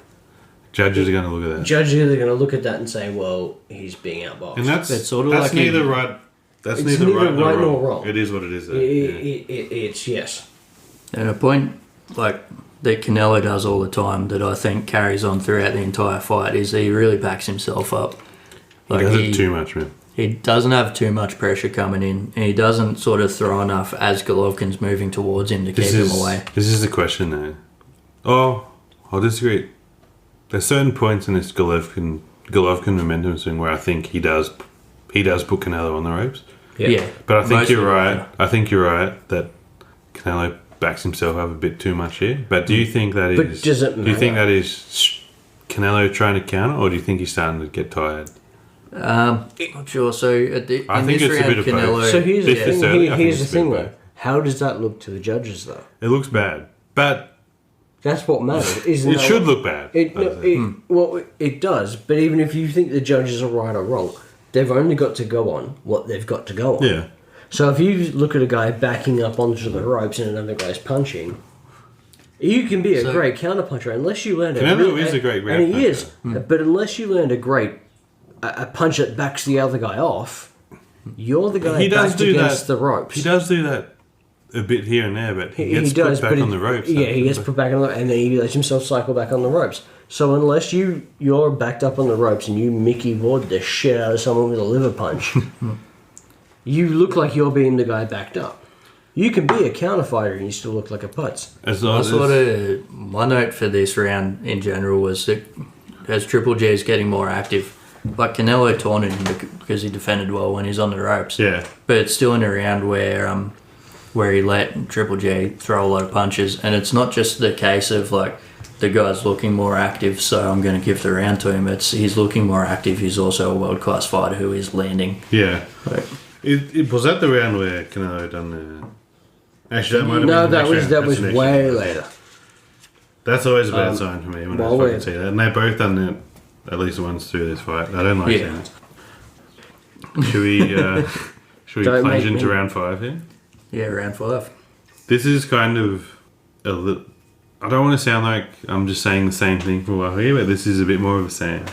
judges are going to look at that. Judges are going to look at that and say, well, he's being outboxed. And that's neither right nor wrong. It is what it is. It's yes. And a point like that Canelo does all the time that I think carries on throughout the entire fight is he really backs himself up. Like, he does it too much, man. He doesn't have too much pressure coming in, and he doesn't sort of throw enough as Golovkin's moving towards him to keep him away. This is the question, though. Oh, I'll disagree. There's certain points in this Golovkin momentum swing where I think he does put Canelo on the ropes. Yeah. But I think you're right. Yeah. I think you're right that Canelo backs himself up a bit too much here. But do you think that is? Does it matter? Do you think that is Canelo trying to counter, or do you think he's starting to get tired? Not sure. So I think it's a bit of both. So here's the thing, though. How does that look to the judges, though? It looks bad, but that's what matters. Isn't it should look bad. Well, it does. But even if you think the judges are right or wrong, they've only got to go on what they've got to go on. Yeah. So if you look at a guy backing up onto the ropes and another guy's punching, you can be a great counterpuncher unless you land Canelo is a great ground puncher. And he is. But unless you land a punch that backs the other guy off, you're the guy backed against the ropes. He does do that a bit here and there, but he gets put back on the ropes. Yeah, he gets put back on the ropes, and then he lets himself cycle back on the ropes. So unless you're backed up on the ropes and you Mickey Ward the shit out of someone with a liver punch, you look like you're being the guy backed up. You can be a counter fighter and you still look like a putz. My note for this round in general was that as Triple J is getting more active, like Canelo taunted him because he defended well when he's on the ropes. Yeah. But it's still in a round where he let Triple G throw a lot of punches, and it's not just the case of like the guy's looking more active, so I'm going to give the round to him. It's he's looking more active. He's also a world class fighter who is landing. Yeah. Like, It was that the round where Canelo done the. Actually, that might have No, been the next round. that was That's the next way round. later. That's always a bad sign for me when I well, fucking see that. And they both done it at least once through this fight. I don't like seeing it. Should we Don't plunge make into me. round 5 here? yeah, round 5. This is kind of a little. I don't want to sound like I'm just saying the same thing for a while here, but this is a bit more of a saying.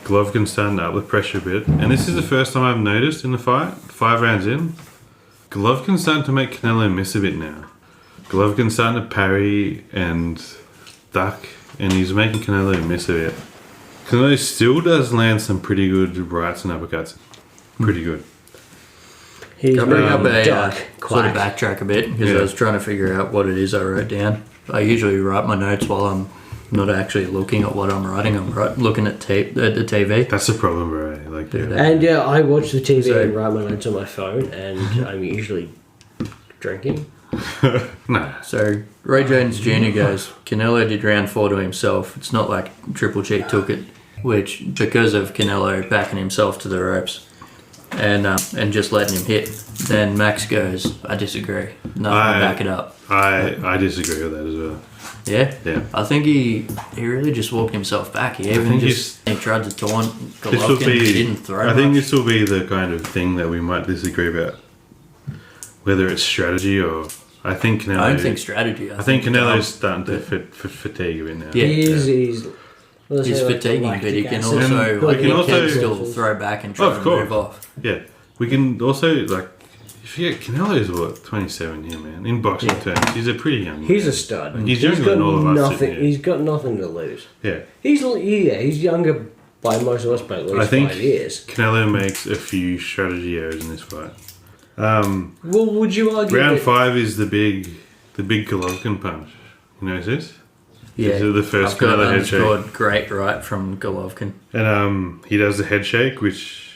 Golovkin's starting to up the pressure a bit, and this is the first time I've noticed in the fight, 5 rounds in, Golovkin's starting to make Canelo miss a bit now. Golovkin's starting to parry and duck, and he's making Canelo miss a bit. Canelo still does land some pretty good rights and uppercuts. Pretty good. He's Can I bring up moving a duck, sort of quack. backtrack a bit because Yeah. I was trying to figure out what it is I wrote down. I usually write my notes while I'm not actually looking at what I'm writing. I'm looking at the TV. That's the problem, bro. Like, yeah. And yeah, I watch the TV So- and write my notes on my phone, and I'm usually drinking. Nah. So Ray Jones Jr. goes, Canelo did round 4 to himself. It's not like Triple G took it, which because of Canelo backing himself to the ropes and just letting him hit. Then Max goes, I disagree. No, I back it up. I disagree with that as well. Yeah? Yeah. I think he really just walked himself back. He even think he tried to taunt This will Golovkin. He be. didn't throw I think much. this will be the kind of thing that we might disagree about, whether it's strategy or. I think Canelo. I don't think strategy. I think Canelo's starting to but- fatigue a bit now. Yeah. He's let's He's say, like, fatiguing, but he lactic can acid. also But he can also- still throw back and try Of to course. move off. Yeah, we can also like. If you get Canelo's what 27 here, man. In boxing terms, he's a pretty young. He's man. a stud. He's younger than all of us nothing. sitting here. He's got nothing to lose. Yeah, He's younger by most of us by at least I think 5 years. Canelo makes a few strategy errors in this fight. Well, would you argue Round that 5 is the big Golovkin punch. You know this? Yeah, This is the first I've got Canelo head shake. underscored great right from Golovkin. And he does the head shake, which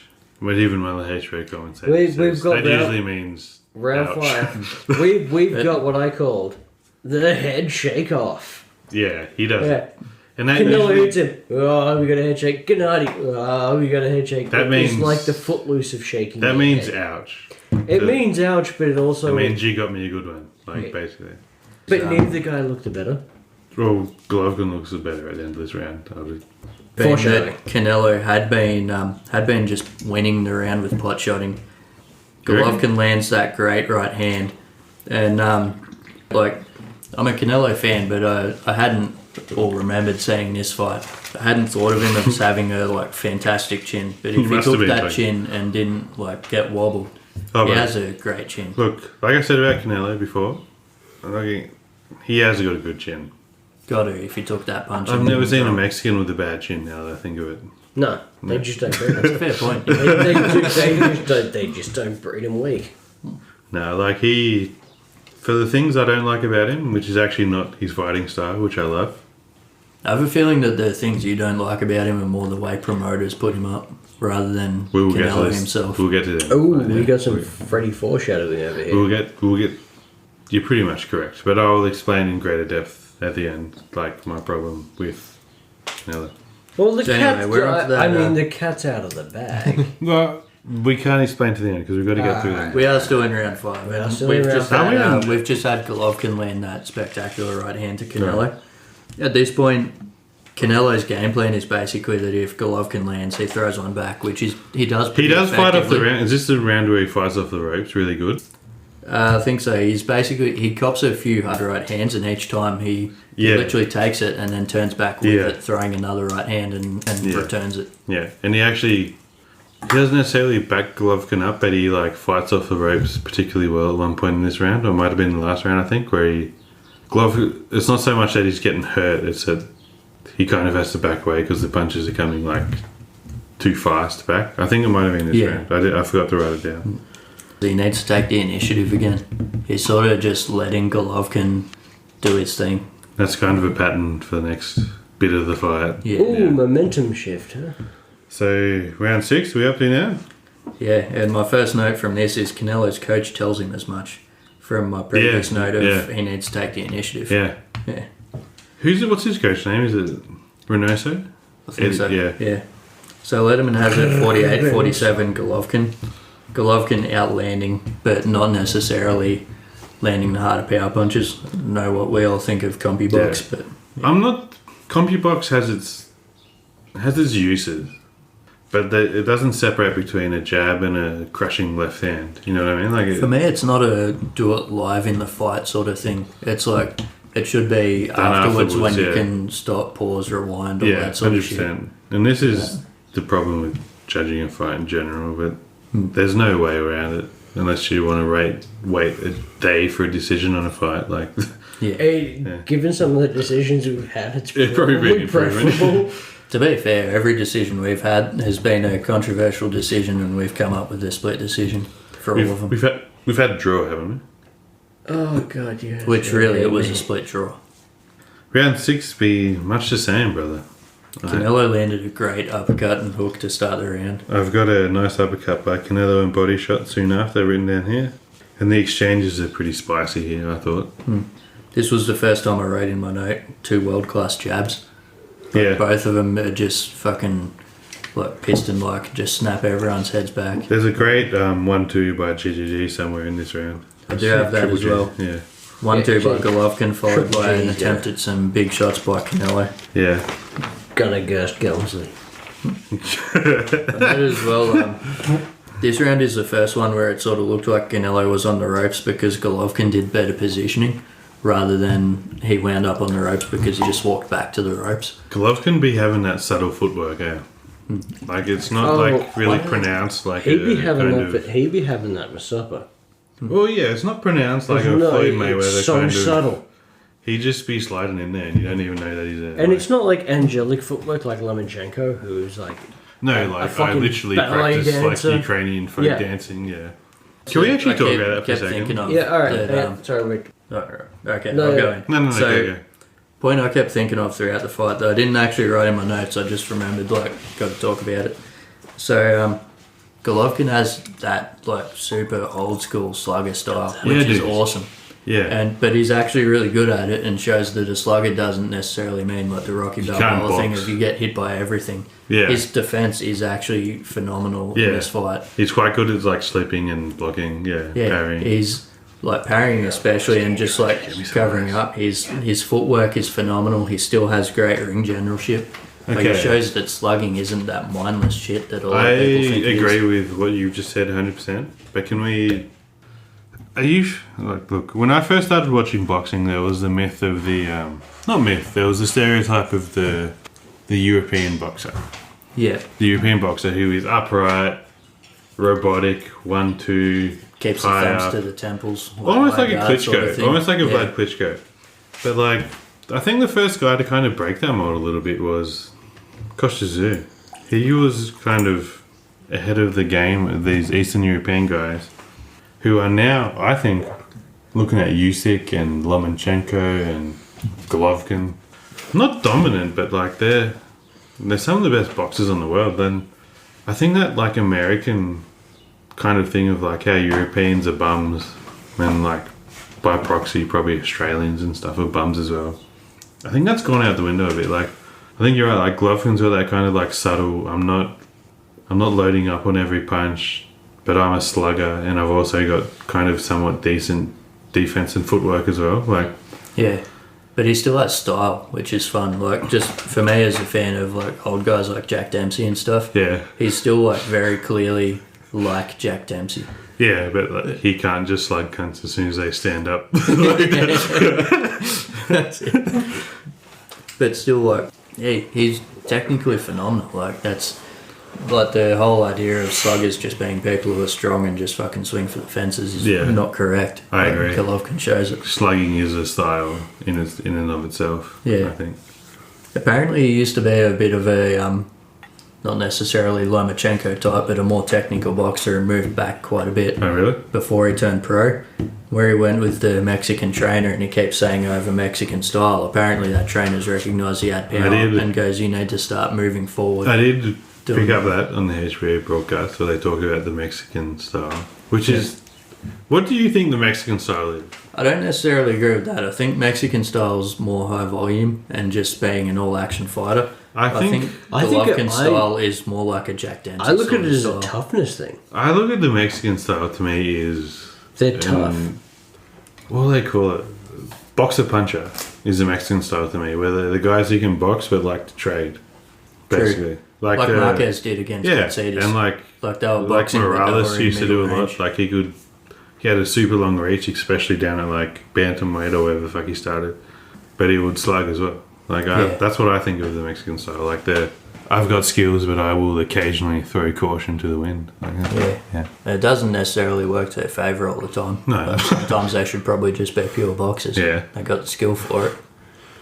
even when the head shake commentator We've says, got that usually means round ouch. 5? We've got what I called the head shake off. Yeah, he does. Yeah. it. And that Canelo usually, hits him. Oh, we got a head shake. Gennady. Oh, we got a head shake. That It's means- like the footloose of shaking. that your means head. ouch. It means ouch, but it also. It means you got me a good one, like Yeah. basically. but neither guy looked better. Well, Golovkin looks better at the end of this round. I would. Being Foreshadowing. that Canelo had been just winning the round with pot shotting. You reckon? Golovkin lands that great right hand, and like I'm a Canelo fan, but I hadn't or remembered seeing this fight. I hadn't thought of him as having a like fantastic chin, but if he Must have took been that like- chin and didn't like get wobbled, Oh, he but has a great chin. look, like I said about Canelo before, like, he has got a good chin. Got to if he took that punch. I've and never didn't seen a throw it. Mexican with a bad chin now that I think of it. No, they just don't breed That's a them. fair point. They just don't breed them weak. No, like for the things I don't like about him, which is actually not his fighting style, which I love. I have a feeling that the things you don't like about him are more the way promoters put him up rather than We will get to Canelo this. himself. We'll get to that. Oh, Yeah. we got some Freddy foreshadowing over here. We'll get. You're pretty much correct, but I'll explain in greater depth at the end, like my problem with Canelo. Well, the So anyway, cat. we're on to that, I mean, the cat's out of the bag. Well, we can't explain to the end because we've got to get through that. We are still in round 5. We are and still in round just five. had, Are we in? we've just had Golovkin land that spectacular right hand to Canelo. At this point, Canelo's game plan is basically that if Golovkin lands, he throws one back, which is he does. He pretty does fight off the effectively. round. Is this the round where he fights off the ropes? Really good. I think so. He's basically he cops a few hard right hands, and each time he Yeah. literally takes it and then turns back with Yeah. it, throwing another right hand and Yeah. returns it. Yeah, and he doesn't necessarily back Golovkin up, but he like fights off the ropes particularly well at one point in this round, or it might have been the last round, I think, where Golovkin. It's not so much that he's getting hurt; it's that he kind of has to back away because the punches are coming like too fast back. I think it might have been this Yeah. round. I forgot to write it down. He needs to take the initiative again. He's sort of just letting Golovkin do his thing. That's kind of a pattern for the next bit of the fight. Yeah. Ooh, momentum shift, huh? So, round 6, we up to now? Yeah, and my first note from this is Canelo's coach tells him as much from my previous note of he needs to take the initiative. Yeah. Yeah. What's his coach name? Is it Reynoso? I think so. Yeah. So Letterman has it 48-47 Golovkin. Golovkin outlanding, but not necessarily landing the harder power punches. I know what we all think of CompuBox, but... Yeah. I'm not... CompuBox has its uses, but it doesn't separate between a jab and a crushing left hand. You know what I mean? For me, it's not a do it live in the fight sort of thing. It's like... It should be afterwards when you can stop, pause, rewind, all that sort 100%. Of shit. And this is the problem with judging a fight in general, but there's no way around it unless you want to wait a day for a decision on a fight. Like, Given some of the decisions we've had, it's probably been preferable. To be fair, every decision we've had has been a controversial decision, and we've come up with a split decision for all of them. We've had a draw, haven't we? Oh god, yeah. Which really, it was a split draw. Round 6 be much the same, brother. Canelo landed a great uppercut and hook to start the round. I've got a nice uppercut by Canelo and body shot soon after, written down here. And the exchanges are pretty spicy here, I thought. This was the first time I wrote in my note 2 world-class jabs. Yeah. Both of them are just fucking like piston-like, just snap everyone's heads back. There's a great 1-2 by GGG somewhere in this round. I do have that as well. Yeah. 1-2 by Golovkin, followed by an attempt at some big shots by Canelo. Yeah. Gonna ghost Gelmsley. That as well. This round is the first one where it sort of looked like Canelo was on the ropes because Golovkin did better positioning, rather than he wound up on the ropes because he just walked back to the ropes. Golovkin be having that subtle footwork, Like, it's not really pronounced like he'd be having that Masapa. Well, yeah, it's not pronounced like a Floyd Mayweather so kind of... subtle. He'd just be sliding in there and you don't even know that he's there. And it's not like angelic footwork like Lomachenko, who's like... No, like, I literally practice like Ukrainian folk dancing, Can we actually talk about that for a second? Alright, sorry, Rick. Okay, no, I'm going. No, so, point I kept thinking of throughout the fight, though, I didn't actually write in my notes, I just remembered, got to talk about it. So, Golovkin has that super old school slugger style, which is awesome. Yeah. But he's actually really good at it and shows that a slugger doesn't necessarily mean like the Rocky Balboa thing of you get hit by everything. Yeah. His defense is actually phenomenal in this fight. He's quite good at slipping and blocking, parrying. He's parrying especially and just covering up. His footwork is phenomenal. He still has great ring generalship. It shows that slugging isn't that mindless shit that a lot of people think it is. I agree with what you just said 100%. But can we... look, when I first started watching boxing, there was the myth of the... not myth, there was the stereotype of the European boxer. Yeah. The European boxer who is upright, robotic, 1-2... Keeps the thumbs to the temples. Almost like a Klitschko. Almost like a Vlad Klitschko. But I think the first guy to kind of break that mold a little bit was Kostya Tszyu. He was kind of ahead of the game with these Eastern European guys who are now, I think, looking at Usyk and Lomachenko and Golovkin, not dominant, but they're some of the best boxers in the world. And I think that American kind of thing of how Europeans are bums and by proxy probably Australians and stuff are bums as well. I think that's gone out the window a bit. I think you're right. Golovkin's got that kind of subtle. I'm not loading up on every punch, but I'm a slugger, and I've also got kind of somewhat decent defense and footwork as well. Yeah, but he still has style, which is fun. Just for me as a fan of old guys like Jack Dempsey and stuff. Yeah, he's still very clearly like Jack Dempsey. Yeah, but he can't just slug cunts as soon as they stand up. That's it. But still, he's technically phenomenal. That's the whole idea of sluggers just being people who are strong and just fucking swing for the fences is not correct. I agree. Golovkin shows it. Slugging is a style in and of itself. Yeah, I think. Apparently, he used to be a bit of a not necessarily Lomachenko type, but a more technical boxer and moved back quite a bit. Oh, really? Before he turned pro, where he went with the Mexican trainer and he kept saying over Mexican style. Apparently that trainer's recognised he had power and goes, you need to start moving forward. I did pick up that on the HBO broadcast where they talk about the Mexican style, which is... What do you think the Mexican style is? I don't necessarily agree with that. I think Mexican style is more high volume and just being an all-action fighter. I think Golovkin style is more like a Jack Dempsey. I look at it as style. a toughness thing. I look at the Mexican style to me is... They're tough. What do they call it? Boxer puncher is the Mexican style to me, where they're the guys who can box but like to trade, basically. True. Like Marquez did against Mercedes. And like they were boxing. Morales used to do a lot. Like he had a super long reach, especially down at like bantamweight or wherever the fuck he started. But he would slug as well. Like that's what I think of the Mexican style. Like I've got skills, but I will occasionally throw caution to the wind. Like, yeah. It doesn't necessarily work to their favour all the time. No. Sometimes they should probably just be pure boxers. Yeah. They got the skill for it.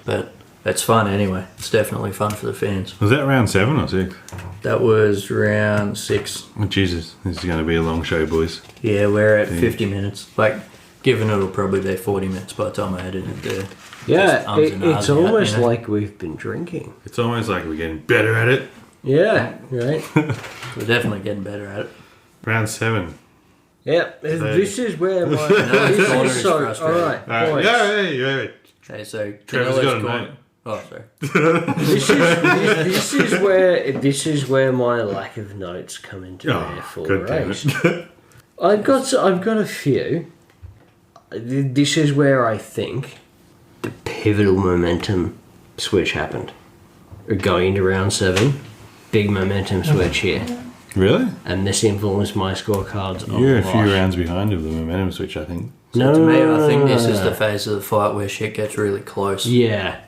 But it's fun anyway. It's definitely fun for the fans. Was that round 7 or 6? That was round 6. Oh, Jesus. This is going to be a long show, boys. Yeah, we're at 50 minutes. Like, given it'll probably be 40 minutes by the time I edit it there. Yeah, it's almost like we've been drinking. It's almost like we're getting better at it. Yeah, right. We're definitely getting better at it. Round 7. Yeah, this is where my... This is so, frustrating. all right, boys. Yeah. Okay, so Trevor's got a corner. note. Oh, sorry. This is where my lack of notes come into their full good range. I've got a few. This is where I think the pivotal momentum switch happened. We're going into round 7, big momentum switch here, Really? and this influenced my scorecards. You're a few rounds behind of the momentum switch, I think. So to me, I think this is the phase of the fight where shit gets really close. Yeah,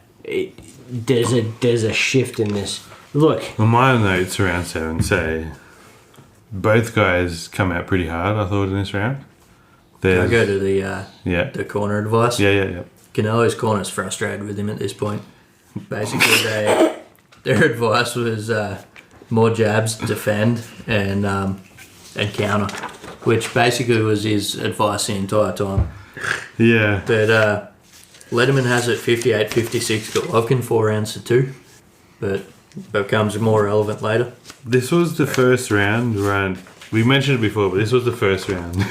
there's a shift in this. Look, Well, my notes around 7 say both guys come out pretty hard, I thought, in this round. I go to the corner advice. Yeah. Canelo's corner's frustrated with him at this point. Basically, their advice was more jabs, defend, and counter, which basically was his advice the entire time. Yeah. But Letterman has it 58-56, Golovkin 4 rounds to 2, but becomes more relevant later. This was the first round, right? We mentioned it before, but this was the first round.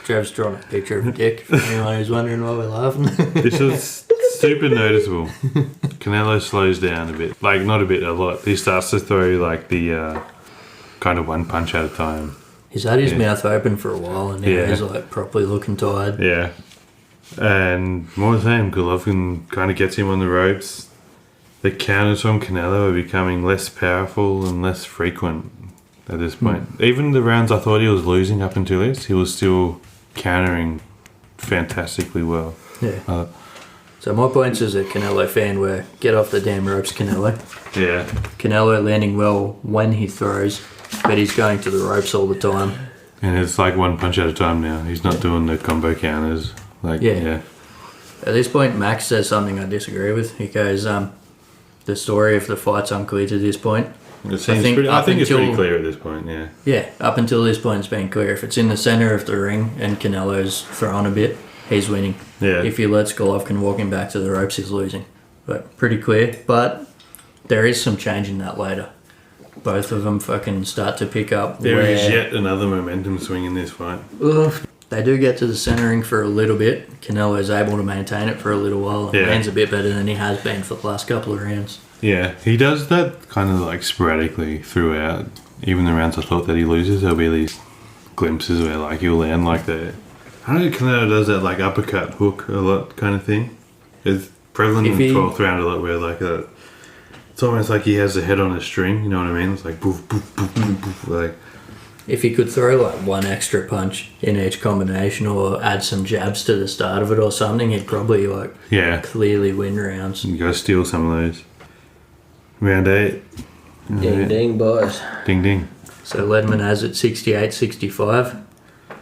Trev's drawn a picture of a dick for anyone who's wondering why we're laughing. This was super noticeable. Canelo slows down a bit. Like, not a bit, a lot. He starts to throw, like, the kind of one punch at a time. He's had his mouth open for a while, and now he's, like, properly looking tired. Yeah. And more the same, Golovkin kind of gets him on the ropes. The counters from Canelo are becoming less powerful and less frequent at this point. Even the rounds I thought he was losing up until this, he was still countering fantastically well. Yeah. So my points as a Canelo fan were get off the damn ropes, Canelo. Yeah. Canelo landing well when he throws, but he's going to the ropes all the time. And it's like one punch at a time now. He's not doing the combo counters. Like, yeah. At this point, Max says something I disagree with. He goes, the story of the fight's unclear to this point. I think it's pretty clear at this point, yeah. Yeah, up until this point it's been clear. If it's in the centre of the ring and Canelo's throwing a bit, he's winning. Yeah. If he lets Golovkin walk him back to the ropes, he's losing. But pretty clear. But there is some change in that later. Both of them fucking start to pick up. There is yet another momentum swing in this fight. They do get to the centre ring for a little bit. Canelo's able to maintain it for a little while and lands a bit better than he has been for the last couple of rounds. Yeah, he does that kind of like sporadically throughout. Even the rounds I thought that he loses, there'll be these glimpses where like he'll land like that. I don't know, Canelo does that like uppercut hook a lot kind of thing. It's prevalent in the 12th round a lot where like it's almost like he has the head on a string, you know what I mean? It's like boof, boof, boof, boof, boof, like... If he could throw like one extra punch in each combination or add some jabs to the start of it or something, he'd probably like clearly win rounds. You go steal some of those. Round 8. ding ding, boys. Ding ding. So Letterman has it 68-65.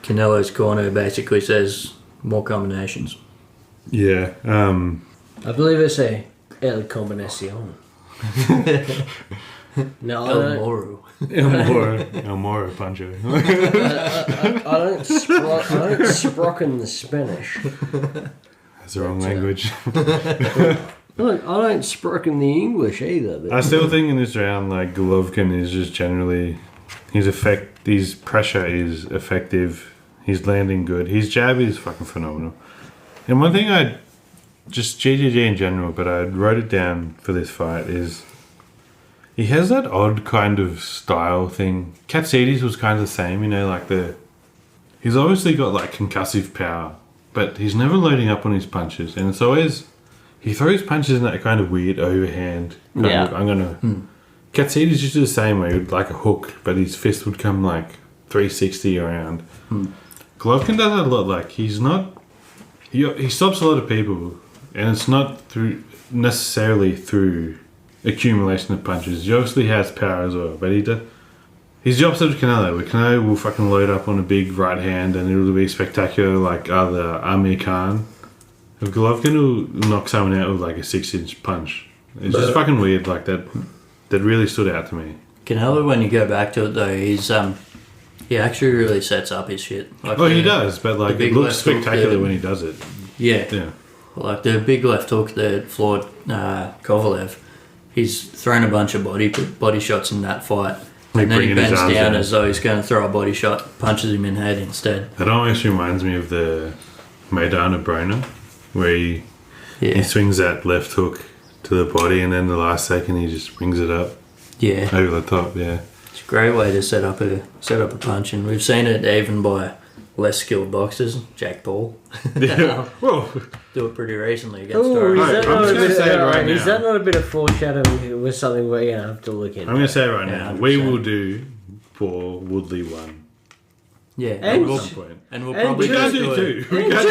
Canelo's corner basically says more combinations. Yeah. I believe it's a El Combinacion. No, El Moro Pancho. I don't sprocken the Spanish. That's the wrong language. I don't spoken the English either. But I still think in this round, like, Golovkin is just generally... His pressure is effective. He's landing good. His jab is fucking phenomenal. And one thing just GGG in general, but I wrote it down for this fight, is he has that odd kind of style thing. Katsides was kind of the same, you know, like he's obviously got like concussive power, but he's never loading up on his punches, and it's always he throws punches in that kind of weird overhand. I'm gonna. Katsides used to do the same way, like a hook, but his fist would come like 360 around. Golovkin does that a lot. Like he stops a lot of people, and it's not necessarily through accumulation of punches. He obviously has power as well, but he's the opposite of Canelo, where Canelo will fucking load up on a big right hand and it'll be spectacular like other Amir Khan. If Golovkin will knock someone out with like a 6-inch punch. It's just fucking weird like that. That really stood out to me. Canelo, when you go back to it though, he actually really sets up his shit. Like he does, but like it looks spectacular when he does it. Yeah. Like the big left hook that floored Kovalev, he's thrown a bunch of body shots in that fight. And then he bends down as though he's going to throw a body shot, punches him in the head instead. That almost reminds me of the Maidana Broner, where he swings that left hook to the body, and then the last second he just brings it up. Yeah. Over the top, yeah. It's a great way to set up a punch, and we've seen it even by less skilled boxers. Jack Paul. Yeah. Well, do it pretty recently against Is that not a bit of foreshadowing with something we're going to have to look into? I'm going to say it right now. 100%. We will do Paul Woodley 1. Yeah. And at some point. And we'll probably We can't do 2. We are going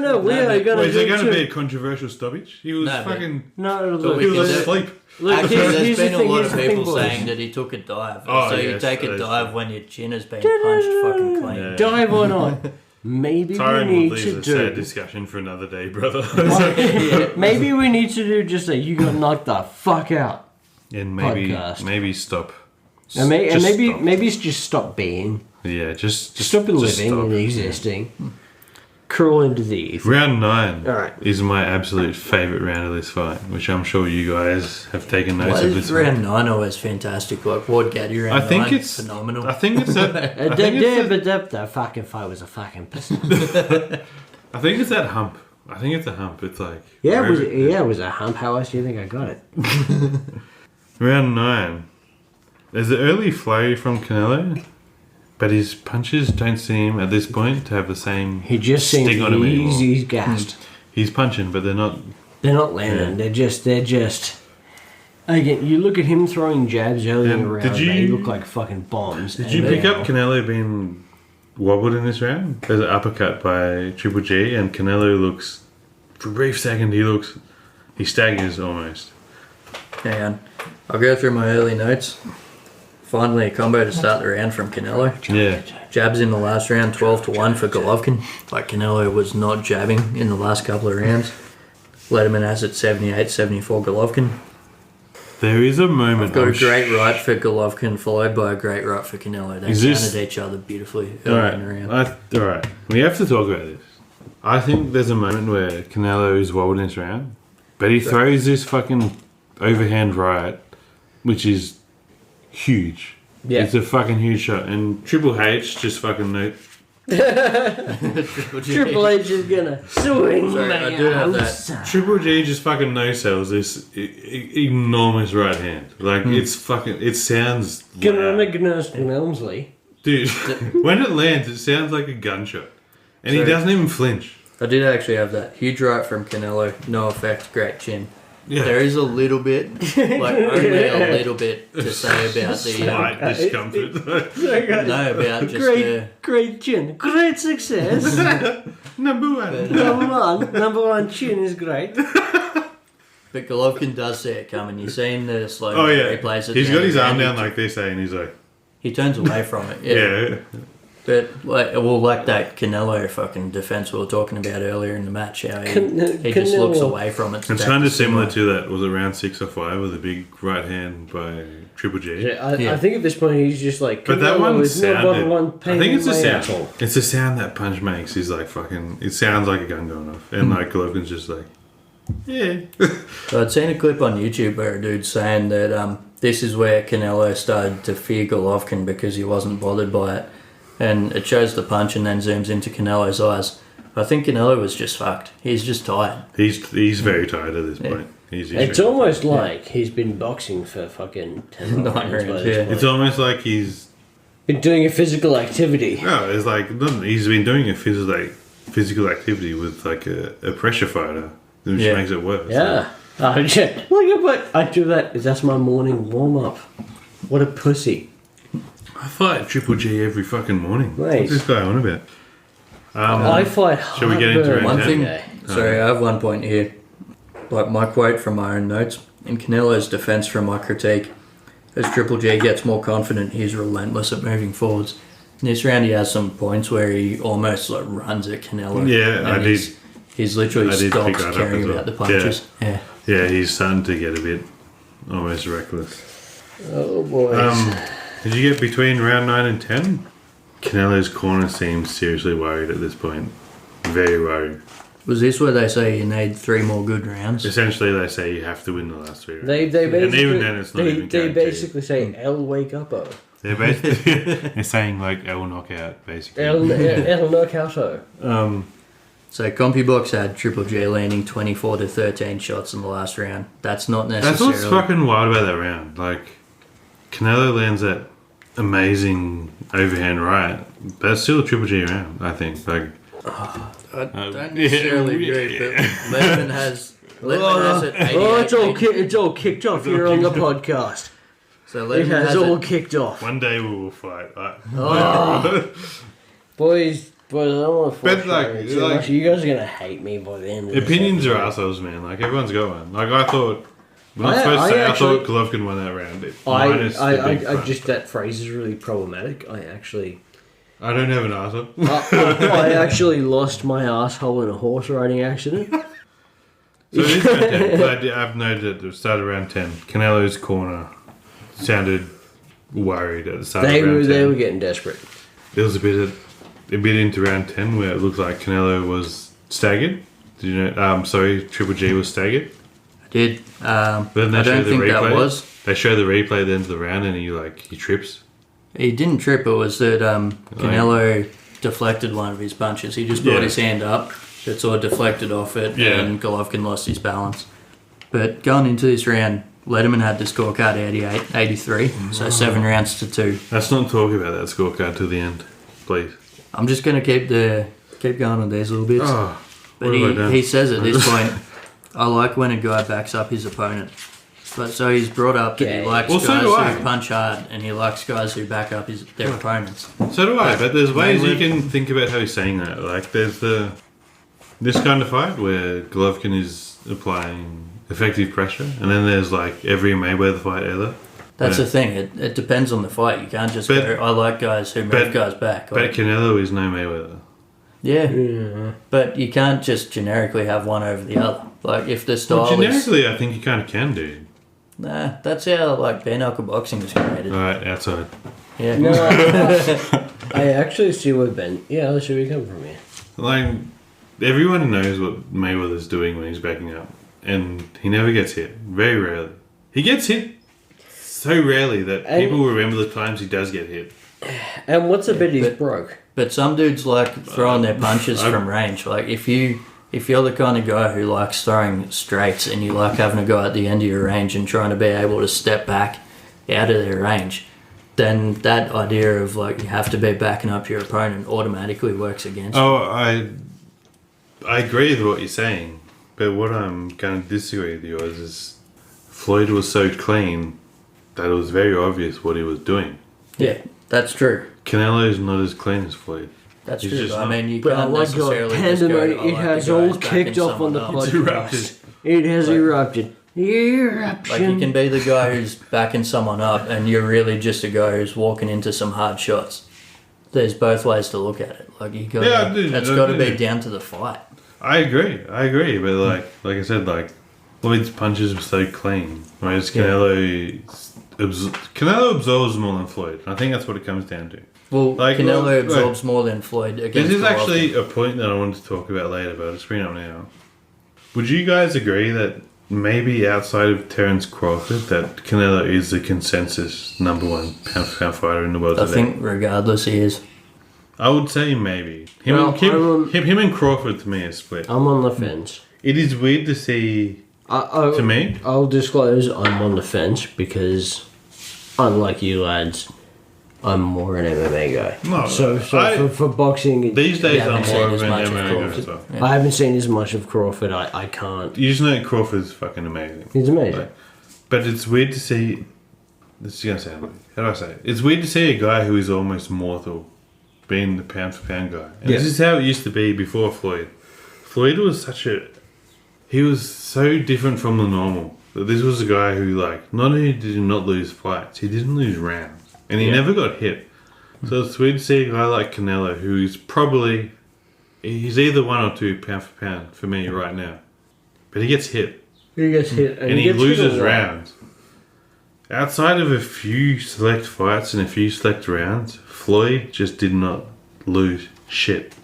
to Is it going to be a controversial stoppage? He was fucking... No, he was asleep. Actually, there's been a lot of people saying that he took a dive. You take a dive when your chin has been punched fucking clean. Yeah. Dive or not? Maybe Tyron we need Woodley's to a do... sad discussion for another day, brother. Maybe we need to do just a you got knocked the fuck out and podcast. maybe stop. And maybe stop. maybe it's just stop being. Yeah, just stop living stop. and existing. Crawl into the ether. Round 9 Alright. is my absolute favourite round of this fight, which I'm sure you guys have taken notice of. This round 9 always fantastic. Like Ward Gaddy round 9, I think it's phenomenal. I think it's that. But that fucking fight was a fucking piss. I think it's that hump. I think it's a hump. It's like it was a hump. How else do you think I got it? Round 9. There's an early flurry from Canelo, but his punches don't seem at this point to have the same. He just seems sting on him anymore. He's gassed. He's punching, but they're not. They're not landing. Yeah. They're just. Again, you look at him throwing jabs early in the round. They look like fucking bombs. Did you pick up Canelo being wobbled in this round? There's an uppercut by Triple G, and Canelo looks, for a brief second, he staggers almost. Hang on. I'll go through my early notes. Finally, a combo to start the round from Canelo. Yeah. Jabs in the last round, 12-1 for Golovkin. Like Canelo was not jabbing in the last couple of rounds. Letterman has it 78-74 Golovkin. There is a moment. Got a great right for Golovkin, followed by a great right for Canelo. They countered each other beautifully early in the round. Alright, we have to talk about this. I think there's a moment where Canelo is wobbled in this round, but he throws this fucking overhand right, which is huge. Yeah. It's a fucking huge shot. And Triple H just fucking Triple H is gonna swing. I do have that. Triple G just fucking no-sells this enormous right hand. Like, it's fucking... It sounds loud. Dude, when it lands, it sounds like a gunshot. And he doesn't even flinch. I did actually have that. Huge right from Canelo. No effect. Great chin. Yeah. There is a little bit, like only a little bit to say about the... Slight discomfort. No, about just great chin. Great success. Number one. Number one chin is great. But Golovkin does see it coming. You've seen the slow replays. He's got his arm down like this, and he's like... He turns away from it. Yeah. But like that Canelo fucking defense we were talking about earlier in the match, how he just looks away from it. It's kind of similar to that. Was it round 6 or 5 with a big right hand by Triple G? I think at this point he's just like. But that one sounded. I think it's a sound. Asshole. It's a sound that punch makes. He's like fucking. It sounds like a gun going off, and like Golovkin's just like. Yeah. So I'd seen a clip on YouTube where a dude's saying that this is where Canelo started to fear Golovkin because he wasn't bothered by it. And it shows the punch and then zooms into Canelo's eyes. I think Canelo was just fucked. He's just tired. He's very tired at this point. It's almost like he's been boxing for fucking 10 rounds. It's almost like he's been doing a physical activity. No, it's like he's been doing a physical activity with like a pressure fighter, which makes it worse. Yeah. Look at what I do that. That's my morning warm up. What a pussy. I fight Triple G every fucking morning. Nice. What's this guy on about? I fight. Shall we get into round one 10? thing? Sorry, I have one point here. Like my quote from my own notes. In Canelo's defense from my critique, as Triple G gets more confident, he's relentless at moving forwards. In this round, he has some points where he almost like runs at Canelo. Yeah, I did. He's literally stopped pick that up caring as well. about the punches. Yeah. Yeah, he's starting to get a bit almost reckless. Oh boys. Did you get between round 9 and 10? Canelo's corner seems seriously worried at this point. Very worried. Was this where they say you need 3 more good rounds? Essentially, they say you have to win the last 3 rounds. They basically, and even then, it's not even They guaranteed. basically say, "El wake up, oh." They're basically they're saying like El knockout, basically. El knockouto. So CompuBox had Triple G landing 24 to 13 shots in the last round. That's not necessarily... That's what's fucking wild about that round. Like, Canelo lands that amazing overhand right, but it's still a Triple G round, I think. Like, I don't necessarily agree, but Letterman has it 88. It's all kicked off here on the podcast. So It Letterman has has all it. kicked off. one day we will fight. Boys, I don't want to But, like, you guys are going to hate me by the end of this opinions are episode. assholes, man. Like, everyone's got one. Like, I thought... We're not I supposed to say I thought actually- Golovkin won that round. I I just, that phrase is really problematic. I don't have an arsehole. I actually lost my asshole in a horse riding accident. So it is round 10. But I've noted at the start of round 10, Canelo's corner sounded worried at the start of round 10. They were getting desperate. There was a bit into round 10 where it looked like Canelo was staggered. Did you know? Triple G was staggered. I did. But then they I show don't the think replay. that was. They show the replay at the end of the round and he trips. He didn't trip. It was that Canelo deflected one of his punches. He just brought his hand up. It sort of deflected off it, and Golovkin lost his balance. But going into this round, Letterman had the scorecard 88-83, so 7 rounds to 2. Let's not talk about that scorecard till the end, please. I'm just going to keep going on these little bits. Oh, but he says at this point, I like when a guy backs up his opponent. But so he's brought up that he likes guys who punch hard, and he likes guys who back up their opponents. So do I, but there's ways you can think about how he's saying that. Like, there's this kind of fight where Golovkin is applying effective pressure, and then there's like every Mayweather fight ever. That's the thing. It depends on the fight. You can't just go, I like guys who move guys back. But Canelo is no Mayweather. Yeah. But you can't just generically have one over the other. Like, if the style generically, I think you kind of can do. Nah, that's how, like, bare knuckle boxing was created. Right, outside. Yeah. No, I actually see where Ben... Yeah, let's see where you come from here. Like, everyone knows what Mayweather's doing when he's backing up. And he never gets hit. Very rarely. He gets hit so rarely that people remember the times he does get hit. And what's a bit he's broke? But some dudes like throwing their punches from range. Like, if you're the kind of guy who likes throwing straights and you like having a go at the end of your range and trying to be able to step back out of their range, then that idea of, like, you have to be backing up your opponent automatically works against you. Oh, I agree with what you're saying. But what I'm going to disagree with you is Floyd was so clean that it was very obvious what he was doing. Yeah, that's true. Canelo's not as clean as Floyd. That's He's true. just I not. mean, you But can't necessarily just go, it has all kicked off on the podcast. It has erupted. Like, you can be the guy who's backing someone up and you're really just a guy who's walking into some hard shots. There's both ways to look at it. Like, you got that's got to be down to the fight. I agree, but like I said, like Floyd's punches were so clean, whereas Canelo absorbs more than Floyd. I think that's what it comes down to. Well, like, Canelo absorbs more than Floyd against This is Golovkin. actually a point that I wanted to talk about later, but I'll just bring it up now. Would you guys agree that maybe outside of Terence Crawford, that Canelo is the consensus number one pound-for-pound fighter in the world I today? think regardless he is. I would say maybe. Him and Crawford to me is split. I'm on the fence. It is weird to see. To me, I'll disclose I'm on the fence because, unlike you lads, I'm more an MMA guy. No, so for boxing these days Yeah, I'm I've more seen of as an much of MMA guy. Crawford. So. Yeah. I haven't seen as much of Crawford. I can't. You just know Crawford's fucking amazing. He's amazing. Like, but it's weird to see. This is gonna sound weird. How do I say it? It's weird to see a guy who is almost mortal being the pound for pound guy. And this is how it used to be before Floyd. Floyd was he was so different from the normal. That this was a guy who, like, not only did he not lose fights, he didn't lose rounds. And he never got hit. So it's weird to see a guy like Canelo, who's probably, he's either 1 or 2 pound for pound for me right now. But he gets hit. He gets hit And he loses rounds. Outside of a few select fights and a few select rounds, Floyd just did not lose shit.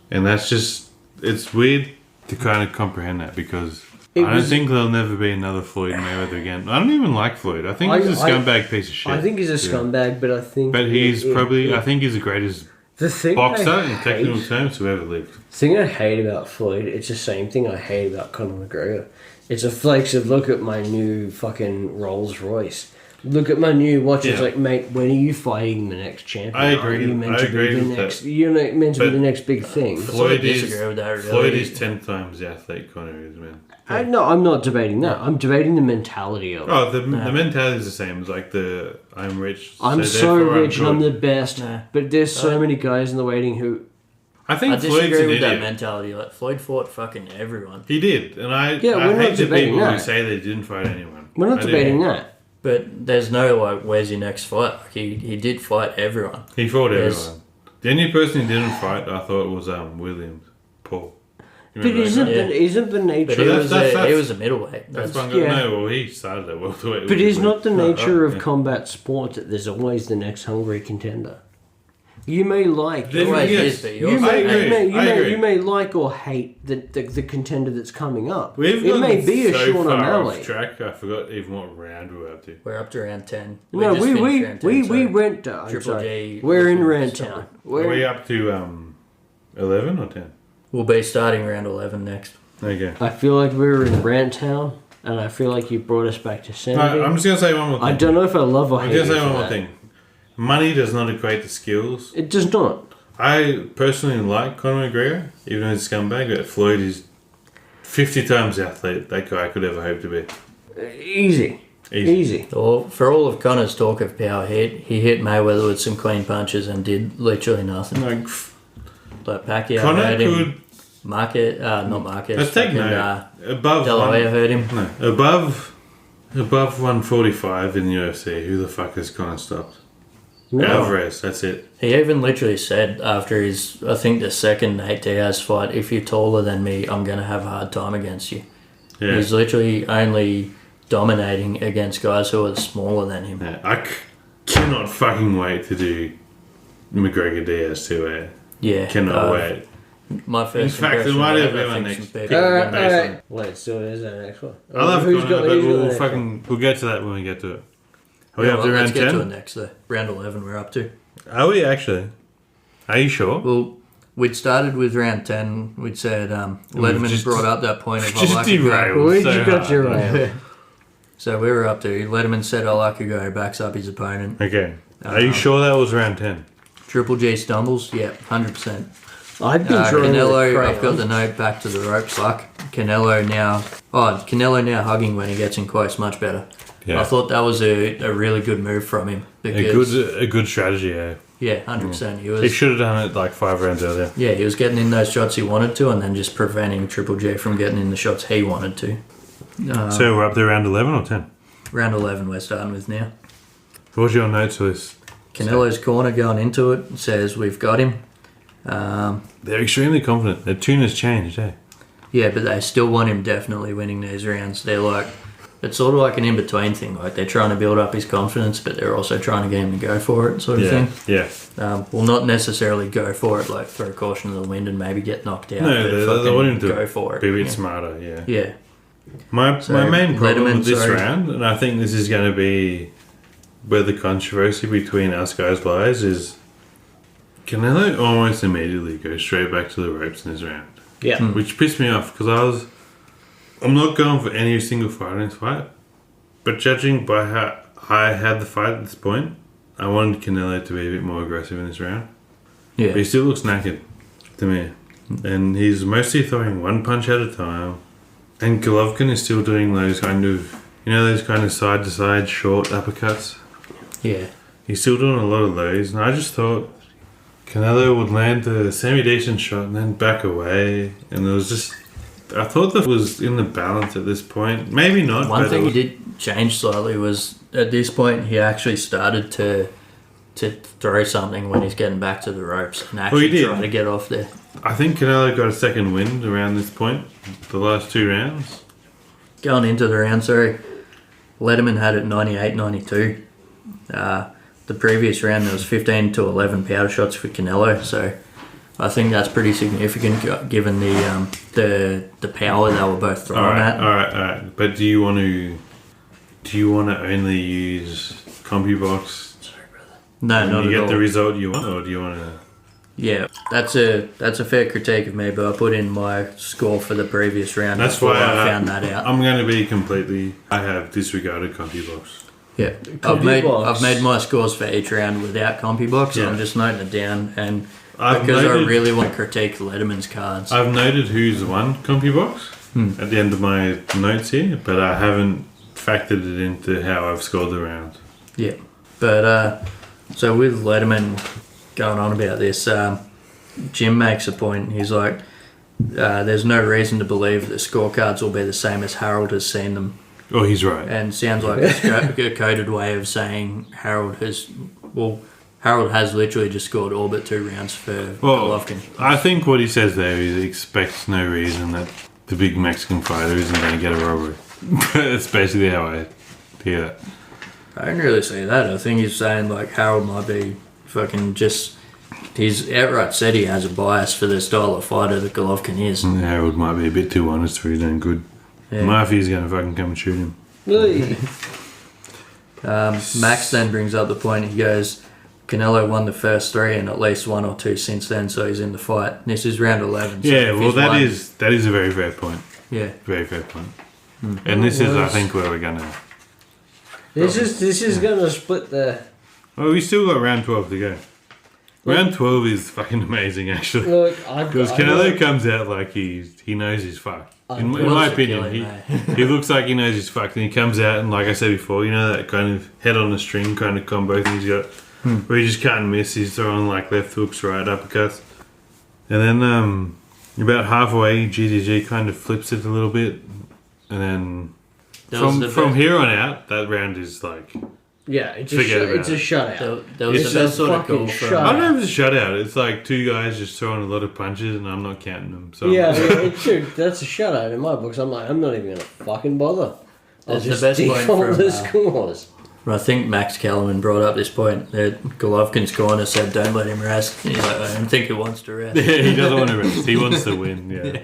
And that's just, it's weird to kind of comprehend that because I don't think there'll never be another Floyd Mayweather again. I don't even like Floyd. I think he's a scumbag piece of shit. I think he's a scumbag, but I think... But he's I think he's the greatest boxer in technical terms who ever lived. The thing I hate about Floyd, it's the same thing I hate about Conor McGregor. It's a flex of, look at my new fucking Rolls Royce. Look at my new watch. It's like, mate, when are you fighting the next champion? I agree. You're meant to be the next big thing. Floyd is 10 times the athlete Conor is, man. No, I'm not debating that. I'm debating the mentality of it. Oh, the mentality is the same. It's like I'm rich. I'm so rich and I'm the best. But there's so many guys in the waiting who... I disagree Floyd's an with idiot. that mentality. Like, Floyd fought fucking everyone. He did. And I we're not hate the debating people who that. say they didn't fight anyone. We're not debating that. But there's no, like, where's your next fight? Like, he did fight everyone. He fought everyone. The only person he didn't fight, I thought, was Williams, Paul. But isn't the nature... But he was a middleweight. That's one guy. No, well, he started at welterweight. But is not the nature of combat sport that there's always the next hungry contender? You may like... You may like or hate the contender that's coming up. It may be a Sean O'Malley. Track, I forgot even what round we're up to. We're up to round 10. We went... Triple G. We're in round 10. Are we up to 11 or 10? We'll be starting round 11 next. Okay. I feel like we're in Rantown, and I feel like you brought us back to sanity. No, I'm just going to say one more thing. I don't know if I love or hate you. I'm going to say one more thing. Money does not equate to skills. It does not. I personally like Conor McGregor, even though he's a scumbag, but Floyd is 50 times the athlete that guy could ever hope to be. Easy. Well, for all of Conor's talk of power, he hit Mayweather with some clean punches and did literally nothing. Like Pacquiao hurt him. Not Marquez. Let's take note. Above De La Hoya hurt him. No, above 145 in the UFC, who the fuck has Conor stopped? No. Alvarez, that's it. He even literally said after his, I think the second Nate Diaz fight, if you're taller than me, I'm going to have a hard time against you. Yeah. He's literally only dominating against guys who are smaller than him. Yeah, I cannot fucking wait to do McGregor Diaz too. Yeah. Cannot wait. My first In fact, it might be my next pick. Alright. Let's do it as our next one. I love Conor, but we'll get to that when we get to it. Are we up to round 10? Let's get to it next, though. Round 11 we're up to. Are we actually? Are you sure? Well, we'd started with round 10. We'd said Letterman brought up that point of just derailed. So we were up to Letterman said I like a go, backs up his opponent. Okay. Are you sure that was round 10? Triple G stumbles? Yeah, 100%. I've been Canelo, I've got the note back to the ropes luck. Canelo now hugging when he gets in close, much better. Yeah. I thought that was a really good move from him. Because a good strategy, yeah. Yeah, 100%. He should have done it like 5 rounds earlier. Yeah, he was getting in those shots he wanted to and then just preventing Triple J from getting in the shots he wanted to. So we're up to round 11 or 10? Round 11 we're starting with now. What's your notes for this? Canelo's corner going into it says we've got him. They're extremely confident. Their tune has changed, eh? Yeah, but they still want him definitely winning these rounds. They're like, it's sort of like an in-between thing. Like they're trying to build up his confidence, but they're also trying to get him to go for it, sort of thing. Yeah. Will not necessarily go for it, like throw caution to the wind and maybe get knocked out. No, they want him to go for it. Be a bit smarter, yeah. Yeah. My main problem Letterman, with this sorry. round, and I think this is going to be where the controversy between us guys lies, is Canelo almost immediately goes straight back to the ropes in this round. Yeah. Which pissed me off, because I'm not going for any single fight in this fight, but judging by how I had the fight at this point, I wanted Canelo to be a bit more aggressive in this round. Yeah. But he still looks knackered to me. And he's mostly throwing one punch at a time. And Golovkin is still doing those kind of, those kind of side-to-side short uppercuts. Yeah. He's still doing a lot of those. And I just thought Canelo would land a semi-decent shot and then back away. And it was just, I thought that was in the balance at this point. Maybe not. One thing he did change slightly was, at this point, he actually started to throw something when he's getting back to the ropes and actually try to get off there. I think Canelo got a second wind around this point, the last two rounds. Going into the round, Letterman had it 98-92. The previous round, there was 15-11 powder shots for Canelo, so I think that's pretty significant given the power they were both throwing at. All right. But do you want to only use CompuBox? No, not at all. You get the result you want, or do you want to? Yeah, that's a fair critique of me, but I put in my score for the previous round. That's why I found that out. I'm going to be completely. I have disregarded CompuBox. Yeah, I've made my scores for each round without CompuBox. Yeah. I'm just noting it down, and I really want to critique Letterman's cards. I've noted who's won CompuBox at the end of my notes here, but I haven't factored it into how I've scored the round. Yeah, but so with Letterman going on about this, Jim makes a point. He's like, there's no reason to believe that scorecards will be the same as Harold has seen them. Oh, he's right. And sounds like a coded way of saying Harold has literally just scored all but 2 rounds for Golovkin. I think what he says there is he expects no reason that the big Mexican fighter isn't going to get a robbery. That's basically how I hear that. I don't really see that. I think he's saying like Harold might be fucking just... He's outright said he has a bias for the style of fighter that Golovkin is. And Harold might be a bit too honest for his own good. Yeah. Murphy's going to fucking come and shoot him. Really? Max then brings up the point. He goes, Canelo won the first 3 and at least 1 or 2 since then, so he's in the fight. This is round 11. So yeah, well, that is a very fair point. Yeah. Very fair point. And this is, I think, where we're going to... This is going to split the... Well, we still got round 12 to go. Round 12 is fucking amazing, actually. Look, because Canelo comes out like he knows he's fucked. In my opinion, he looks like he knows he's fucked, and he comes out and, like I said before, that kind of head on the string kind of combo thing he's got, where he just can't miss. He's throwing like left hooks, right uppercuts, and then about halfway, GDG kind of flips it a little bit, and then from here on out, that round is like. Yeah, it's a shutout. There was the best sort of goal from... I don't know if it's a shutout. It's like 2 guys just throwing a lot of punches and I'm not counting them. So dude, that's a shutout in my books. I'm like, I'm not even going to fucking bother. That's the best point from... the scores. I think Max Kellerman brought up this point that Golovkin's corner said, don't let him rest. And he's like, I don't think he wants to rest. Yeah, he doesn't want to rest. He wants to win, yeah.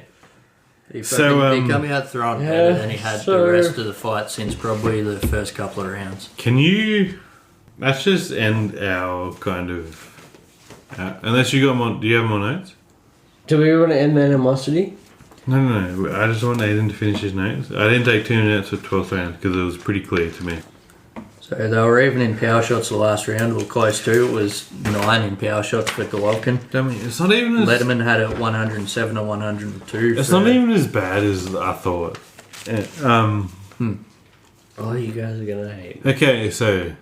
He come out throwing better than he had the rest of the fight since probably the first couple of rounds. Let's just end our kind of... unless you got more... Do you have more notes? Do we want to end the animosity? No. I just want Aidan to finish his notes. I didn't take 2 minutes for 12th round because it was pretty clear to me. So they were even in power shots the last round, or close to. It was 9 in power shots for Golovkin. It's not even as... Letterman had it 107 or 102. It's not even as bad as I thought. Oh, you guys are going to hate. Okay, so...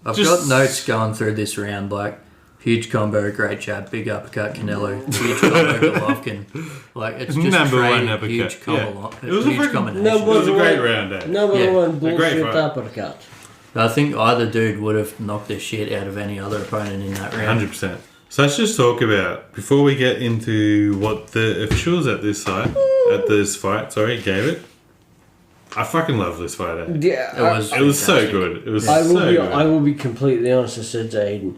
I've got notes going through this round, like... Huge combo, great jab, big uppercut, Canelo. Huge combo, Golovkin. Like, it's just number one trading uppercut. huge combo. It was a combination. It was a great round, eh? Number one bullshit uppercut. I think either dude would have knocked the shit out of any other opponent in that round. 100%. So let's just talk about, before we get into what the officials at this fight, gave it. I fucking love this fight. Eh? Yeah, It was so good. It was I good. will be completely honest. I said to Aiden,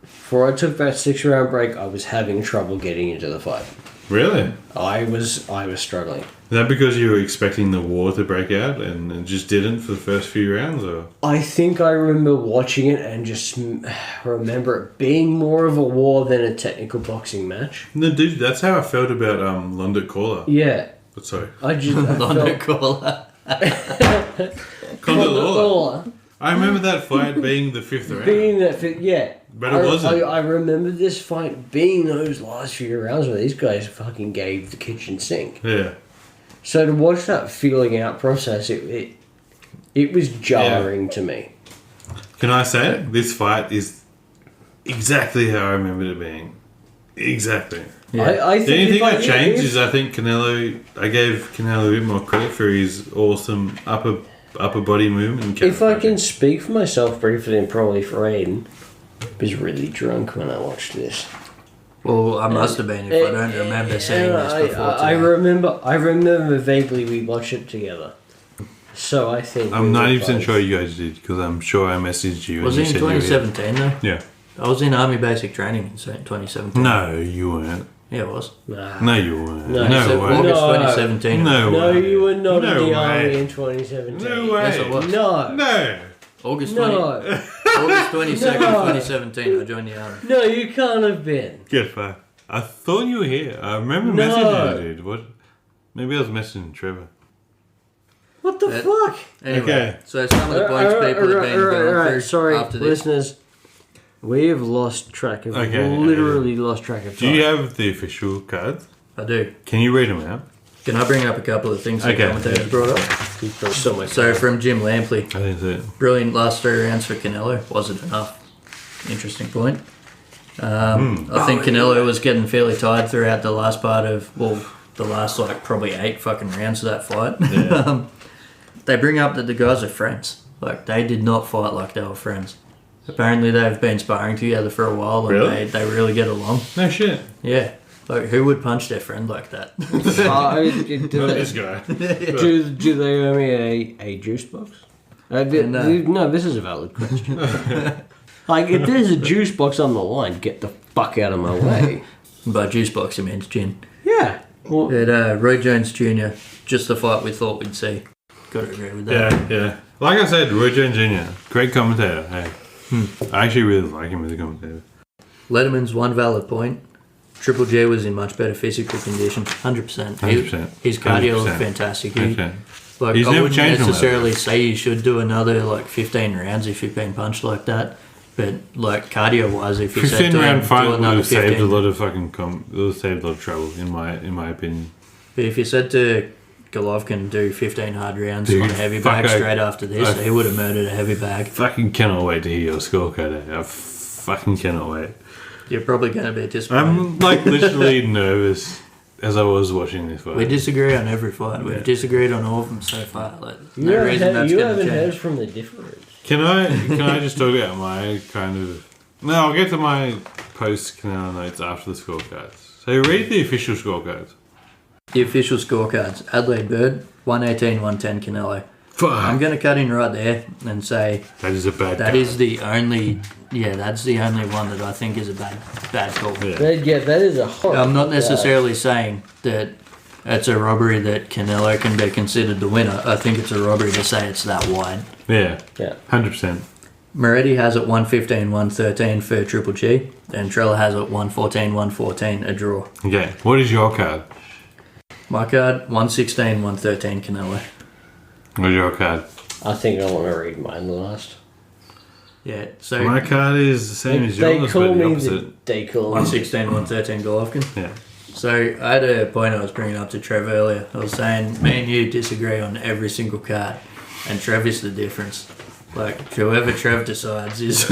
before I took that 6-round break, I was having trouble getting into the fight. Really? I was struggling. Is that because you were expecting the war to break out and it just didn't for the first few rounds, or? I think I remember watching it and just remember it being more of a war than a technical boxing match. No, dude, that's how I felt about London Caller. Yeah. But sorry. I London Caller. Caller. I remember that fight being the 5th round. Being that fit, yeah. But it wasn't. I remember this fight being those last few rounds where these guys fucking gave the kitchen sink. Yeah. So to watch that feeling out process, it was jarring to me. Can I say it? This fight is exactly how I remembered it being. Exactly. Yeah. I think the only thing I changed changed is I think I gave Canelo a bit more credit for his awesome upper body movement. If I can speak for myself briefly and probably for Aiden, I was really drunk when I watched this. Well, I must have been if I don't remember seeing this before. I remember vaguely we watched it together. So I think I'm 90% sure you guys did because I'm sure I messaged you. Was it in 2017 though? Yeah. I was in Army Basic Training in 2017. No, you weren't. Yeah, it was. No, you weren't. No, August 2017. No, you were not in the way. Army in 2017. No way. Yes, I was. No. August No. 22nd, 2017, I joined the Army. No, you can't have been. Get far. I thought you were here. I remember No. messaging you, dude. What? Maybe I was messaging Trevor. What the fuck? Anyway, Okay. so some of the points people have been going through Sorry, after this. listeners. We have lost track of Okay. literally lost track of time. Do you have the official cards? I do. Can you read them out? Can I bring up a couple of things that Okay. commentators brought up? So from Jim Lampley, I think that's it. brilliant last 3 rounds for Canelo. Wasn't enough. Interesting point. I think Canelo was getting fairly tired throughout the last part of, the last probably 8 fucking rounds of that fight. Yeah. They bring up that the guys are friends. They did not fight like they were friends. Apparently they've been sparring together for a while and Really? they really get along. No shit. Yeah. Who would punch their friend like that? Not this guy. Do they owe me a juice box? No, this is a valid question. If there's a juice box on the line, get the fuck out of my way. By juice box, he means gin. Yeah. Well, Roy Jones Jr., just the fight we thought we'd see. Got to agree with that. Yeah. Like I said, Roy Jones Jr., great commentator. Hey. I actually really like him as a commentator. Letterman's one valid point. Triple G was in much better physical condition. 100%. 100%. His cardio 100%. looked fantastic. He's I never wouldn't changed from necessarily say you should do another 15 rounds if you've been punched like that. But cardio wise, if you said 15 round do fight would another have saved 15, a lot of fucking it would have saved a lot of trouble in my opinion. But if you said to Golovkin do 15 hard rounds Dude, on a heavy bag straight after this, he would have murdered a heavy bag. Fucking cannot wait to hear your scorecard. I fucking cannot wait. You're probably going to be disappointed. I'm literally nervous as I was watching this fight. We disagree on every fight. We've disagreed on all of them so far. you haven't heard from the difference. Can I just talk about my kind of... No, I'll get to my post-Canelo notes after the scorecards. So read the official scorecards. The official scorecards. Adelaide Bird, 118, 110 Canelo. Fuck. I'm going to cut in right there and say... That is a bad That card. is the only... Yeah, that's the only one that I think is a bad call. Yeah. That is a horrible. I'm not necessarily saying that it's a robbery that Canelo can be considered the winner. I think it's a robbery to say it's that wide. Yeah. Yeah. 100%. Moretti has it 115, 113 for Triple G, and Trella has it 114, 114, a draw. Okay. What is your card? My card, 116, 113 Canelo. What's your card? I think I want to read mine last. Yeah, so My card is the same as yours, but the opposite. They call me 116, 113 Golovkin. Yeah. So I had a point I was bringing up to Trev earlier. I was saying me and you disagree on every single card, and Trev is the difference. Whoever Trev decides is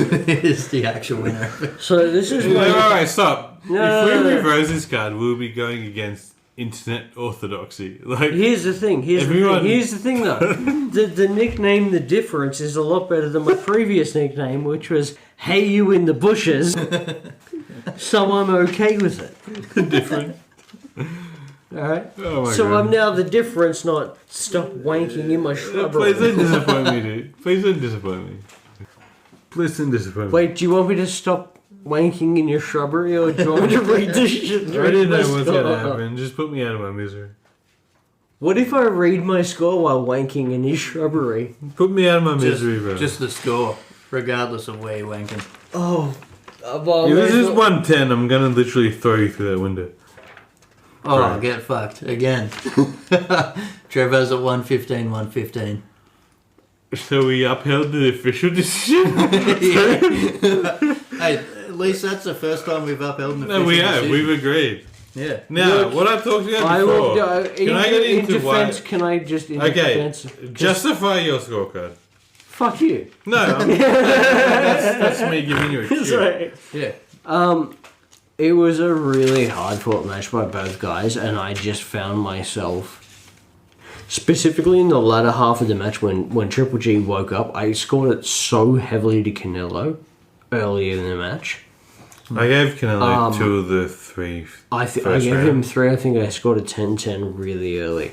the actual winner. So this is Alright, stop. No, if we no. reverse this card, we'll be going against internet orthodoxy. Here's the thing. Here's the thing, though. the nickname, the difference, is a lot better than my previous nickname, which was "Hey, you in the bushes." So I'm okay with it. different. Alright? Oh my So God. I'm now the difference, not stop wanking in my shrubbery. Please don't disappoint me, dude. Please don't disappoint me. Please don't disappoint me. Wait, do you want me to stop wanking in your shrubbery, or do you want me to read this shit? I didn't know what's gonna happen. Just put me out of my misery. What if I read my score while wanking in your shrubbery? Put me out of my misery, bro. Just the score, regardless of where you're wanking. Oh, well, If this is 110, I'm gonna literally throw you through that window. Oh, Right. get fucked again. Trevor's at 115, 115. So we upheld the official decision? Hey, at least that's the first time we've upheld an official No, we have. decision. We've agreed. Yeah. Now, Look, what I talked about I will. before, can I get in into defense? why... Can I just in Okay, defense? justify your scorecard. Fuck you. No, that's me giving you a cue. Sorry. Yeah. It was a really hard fought match by both guys, and I just found myself, specifically in the latter half of the match when Triple G woke up, I scored it so heavily to Canelo earlier in the match. I gave Canelo 2 of the 3 I first gave round. him 3. I think I scored a 10-10 really early.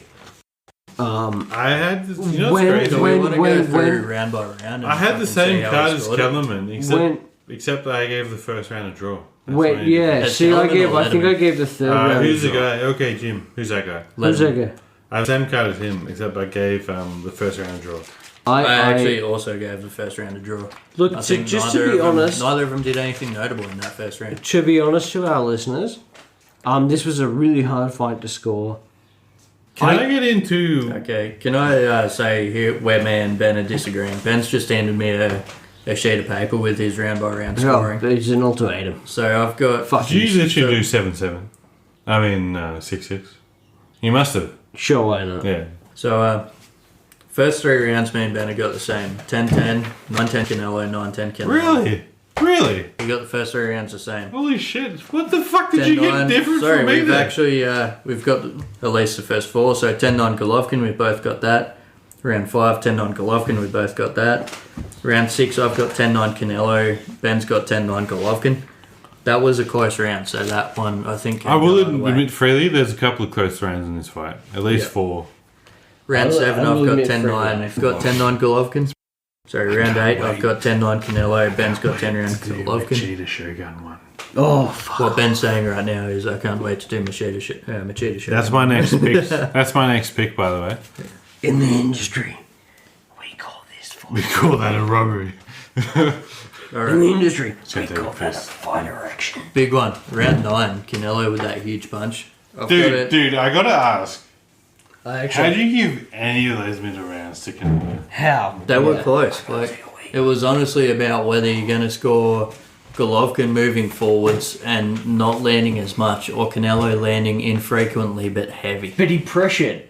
I had this, you know what's When- crazy? Do we want to when- go through when- round by round? And I had the fucking same see how card we as scored it? Kellerman, except I gave the first round a draw. That's Wait, my yeah. That's See, I Kellerman think or I gave the third round. who's the draw. guy? Okay, Jim. Who's that guy? Who's that guy? I have the same card as him, except I gave the first round a draw. I actually also gave the first round a draw. look. I think Just to neither be of them- honest, neither of them did anything notable in that first round. to be honest to our listeners, this was a really hard fight to score. Can I get into... Okay, can I say here where me and Ben are disagreeing? Ben's just handed me a sheet of paper with his round by round scoring. No, it's an ultimatum. So I've got Fuck Did you you. literally do 7-7? I mean, 6-6. You must have. Sure, why not? Yeah. So first 3 rounds me and Ben have got the same. 10-10, 9-10 Canelo, 9-10 Canelo. Really? Really? We got the first 3 rounds the same. Holy shit. What the fuck did you get 10-9. different Sorry, from me we've then? actually we've got at least the first 4. So 10-9 Golovkin, we've both got that. Round 5, 10-9 Golovkin, we've both got that. Round 6, I've got 10-9 Canelo. Ben's got 10-9 Golovkin. That was a close round, so that one I think. I will can go either way. admit freely, there's a couple of close rounds in this fight. At least 4. Round I will- 7, I will I've got admit 10-9. freely. I've got 10-9 Golovkin. Sorry, round 8, I've got 10-9 Canelo. Ben's got 10 round Golovkin. Machida Shogun one. Oh, fuck. What Ben's saying right now is I can't wait to do Machida Shogun. That's my next pick. That's my next pick, by the way. In the industry, we call this We call that a robbery. In the industry, we take call a that a piss. fight erection. Big one. Round 9, Canelo with that huge punch. I've got it. Dude, I gotta ask. I How actually, do you give any of those middle rounds to Canelo? how? They were close. Like, it was honestly about whether you're going to score Golovkin moving forwards and not landing as much, or Canelo landing infrequently but heavy. But he pressured.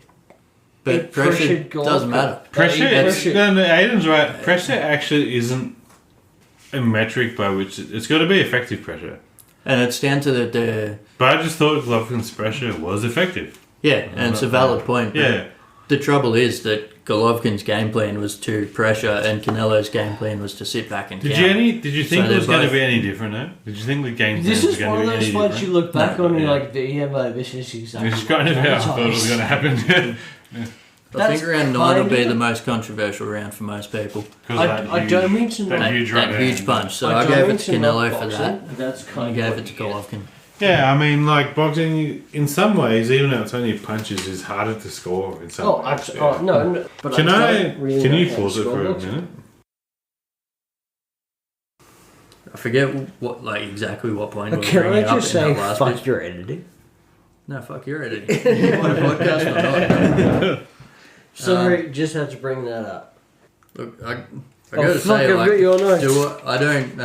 But He pressure pressured doesn't Golovkin. matter. Pressure, Pressure. no, Aiden's right. Pressure actually isn't a metric by which it's got to be effective pressure. And it's down to the But I just thought Golovkin's pressure was effective. yeah, and it's a valid point. but Yeah. The trouble is that Golovkin's game plan was to pressure, and Canelo's game plan was to sit back and Did counter. you think So it was they're going to both- be any different? No. Did you think the game plan This was is going one to of be those any fights different? you look back No, on and yeah. you're like, yeah, like, this is exactly It's kind of how I thought it was going to happen. I think That's round 9 will be kind of- the most controversial round for most people. I don't mean to that knock- huge right That there. huge punch. So I I don't gave mean it to to knock Canelo for boxing, that. but that's I kind gave of it to what you Golovkin. Yeah, I mean, like boxing, in some ways, even though it's only punches, is harder to score. In some Oh, ways, absolutely. Oh, no. But Can don't really Can know you how to pause it score for a boxing. minute? I forget what, like, exactly what point we were Can I bringing up just in say, that last fuck bit. your editing? No, fuck your editing. You want a podcast or not? Sorry, just had to bring that up. Look, I Oh, gotta fuck, say, I've like, got your notes. I don't.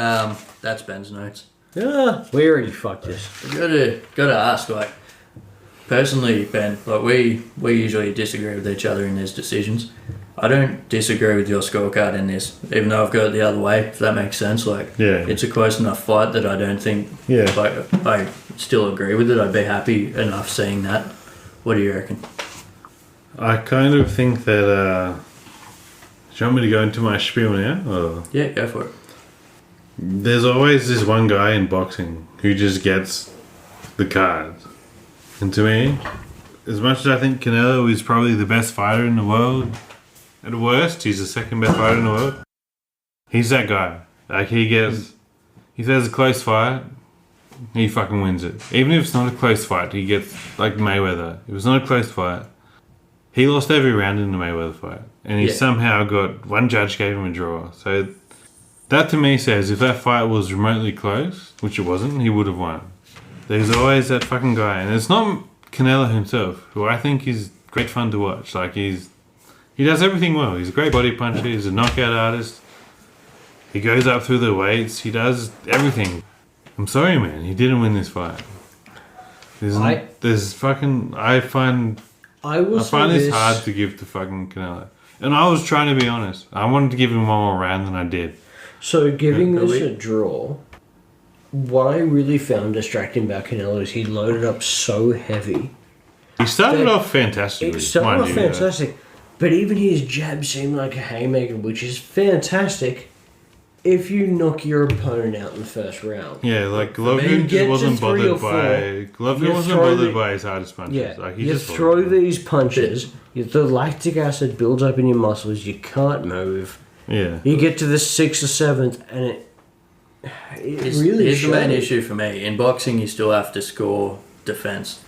That's Ben's notes. Yeah, we already fucked this. I gotta ask, like, personally, Ben, like, we usually disagree with each other in these decisions. I don't disagree with your scorecard in this, even though I've got it the other way, if that makes sense. Like, Yeah. it's a close enough fight that I don't think, Yeah. like, I still agree with it. I'd be happy enough seeing that. What do you reckon? I kind of think that. Do you want me to go into my spiel now? Or? Yeah, go for it. There's always this one guy in boxing who just gets the cards. And to me, as much as I think Canelo is probably the best fighter in the world, at worst, he's the second best fighter in the world. He's that guy. Like, if there's a close fight, he fucking wins it. Even if it's not a close fight, he gets, like Mayweather. If it's not a close fight, he lost every round in the Mayweather fight. And he somehow got, one judge gave him a draw. So that to me says if that fight was remotely close, which it wasn't, he would have won. There's always that fucking guy. And it's not Canelo himself, who I think is great fun to watch. Like, he does everything well. He's a great body puncher. He's a knockout artist. He goes up through the weights. He does everything. I'm sorry, man. He didn't win this fight. I find this hard to give to fucking Canelo. And I was trying to be honest. I wanted to give him one more round than I did. So giving this a draw, what I really found distracting about Canelo is he loaded up so heavy. He started off fantastically. But even his jab seemed like a haymaker, which is fantastic if you knock your opponent out in the first round. Yeah, like Golovkin just wasn't bothered by his hardest punches. Yeah, like, you throw these punches, the lactic acid builds up in your muscles, you can't move. Yeah. You get to the 6th or 7th and it really Here's the main issue for me. In boxing, you still have to score defense.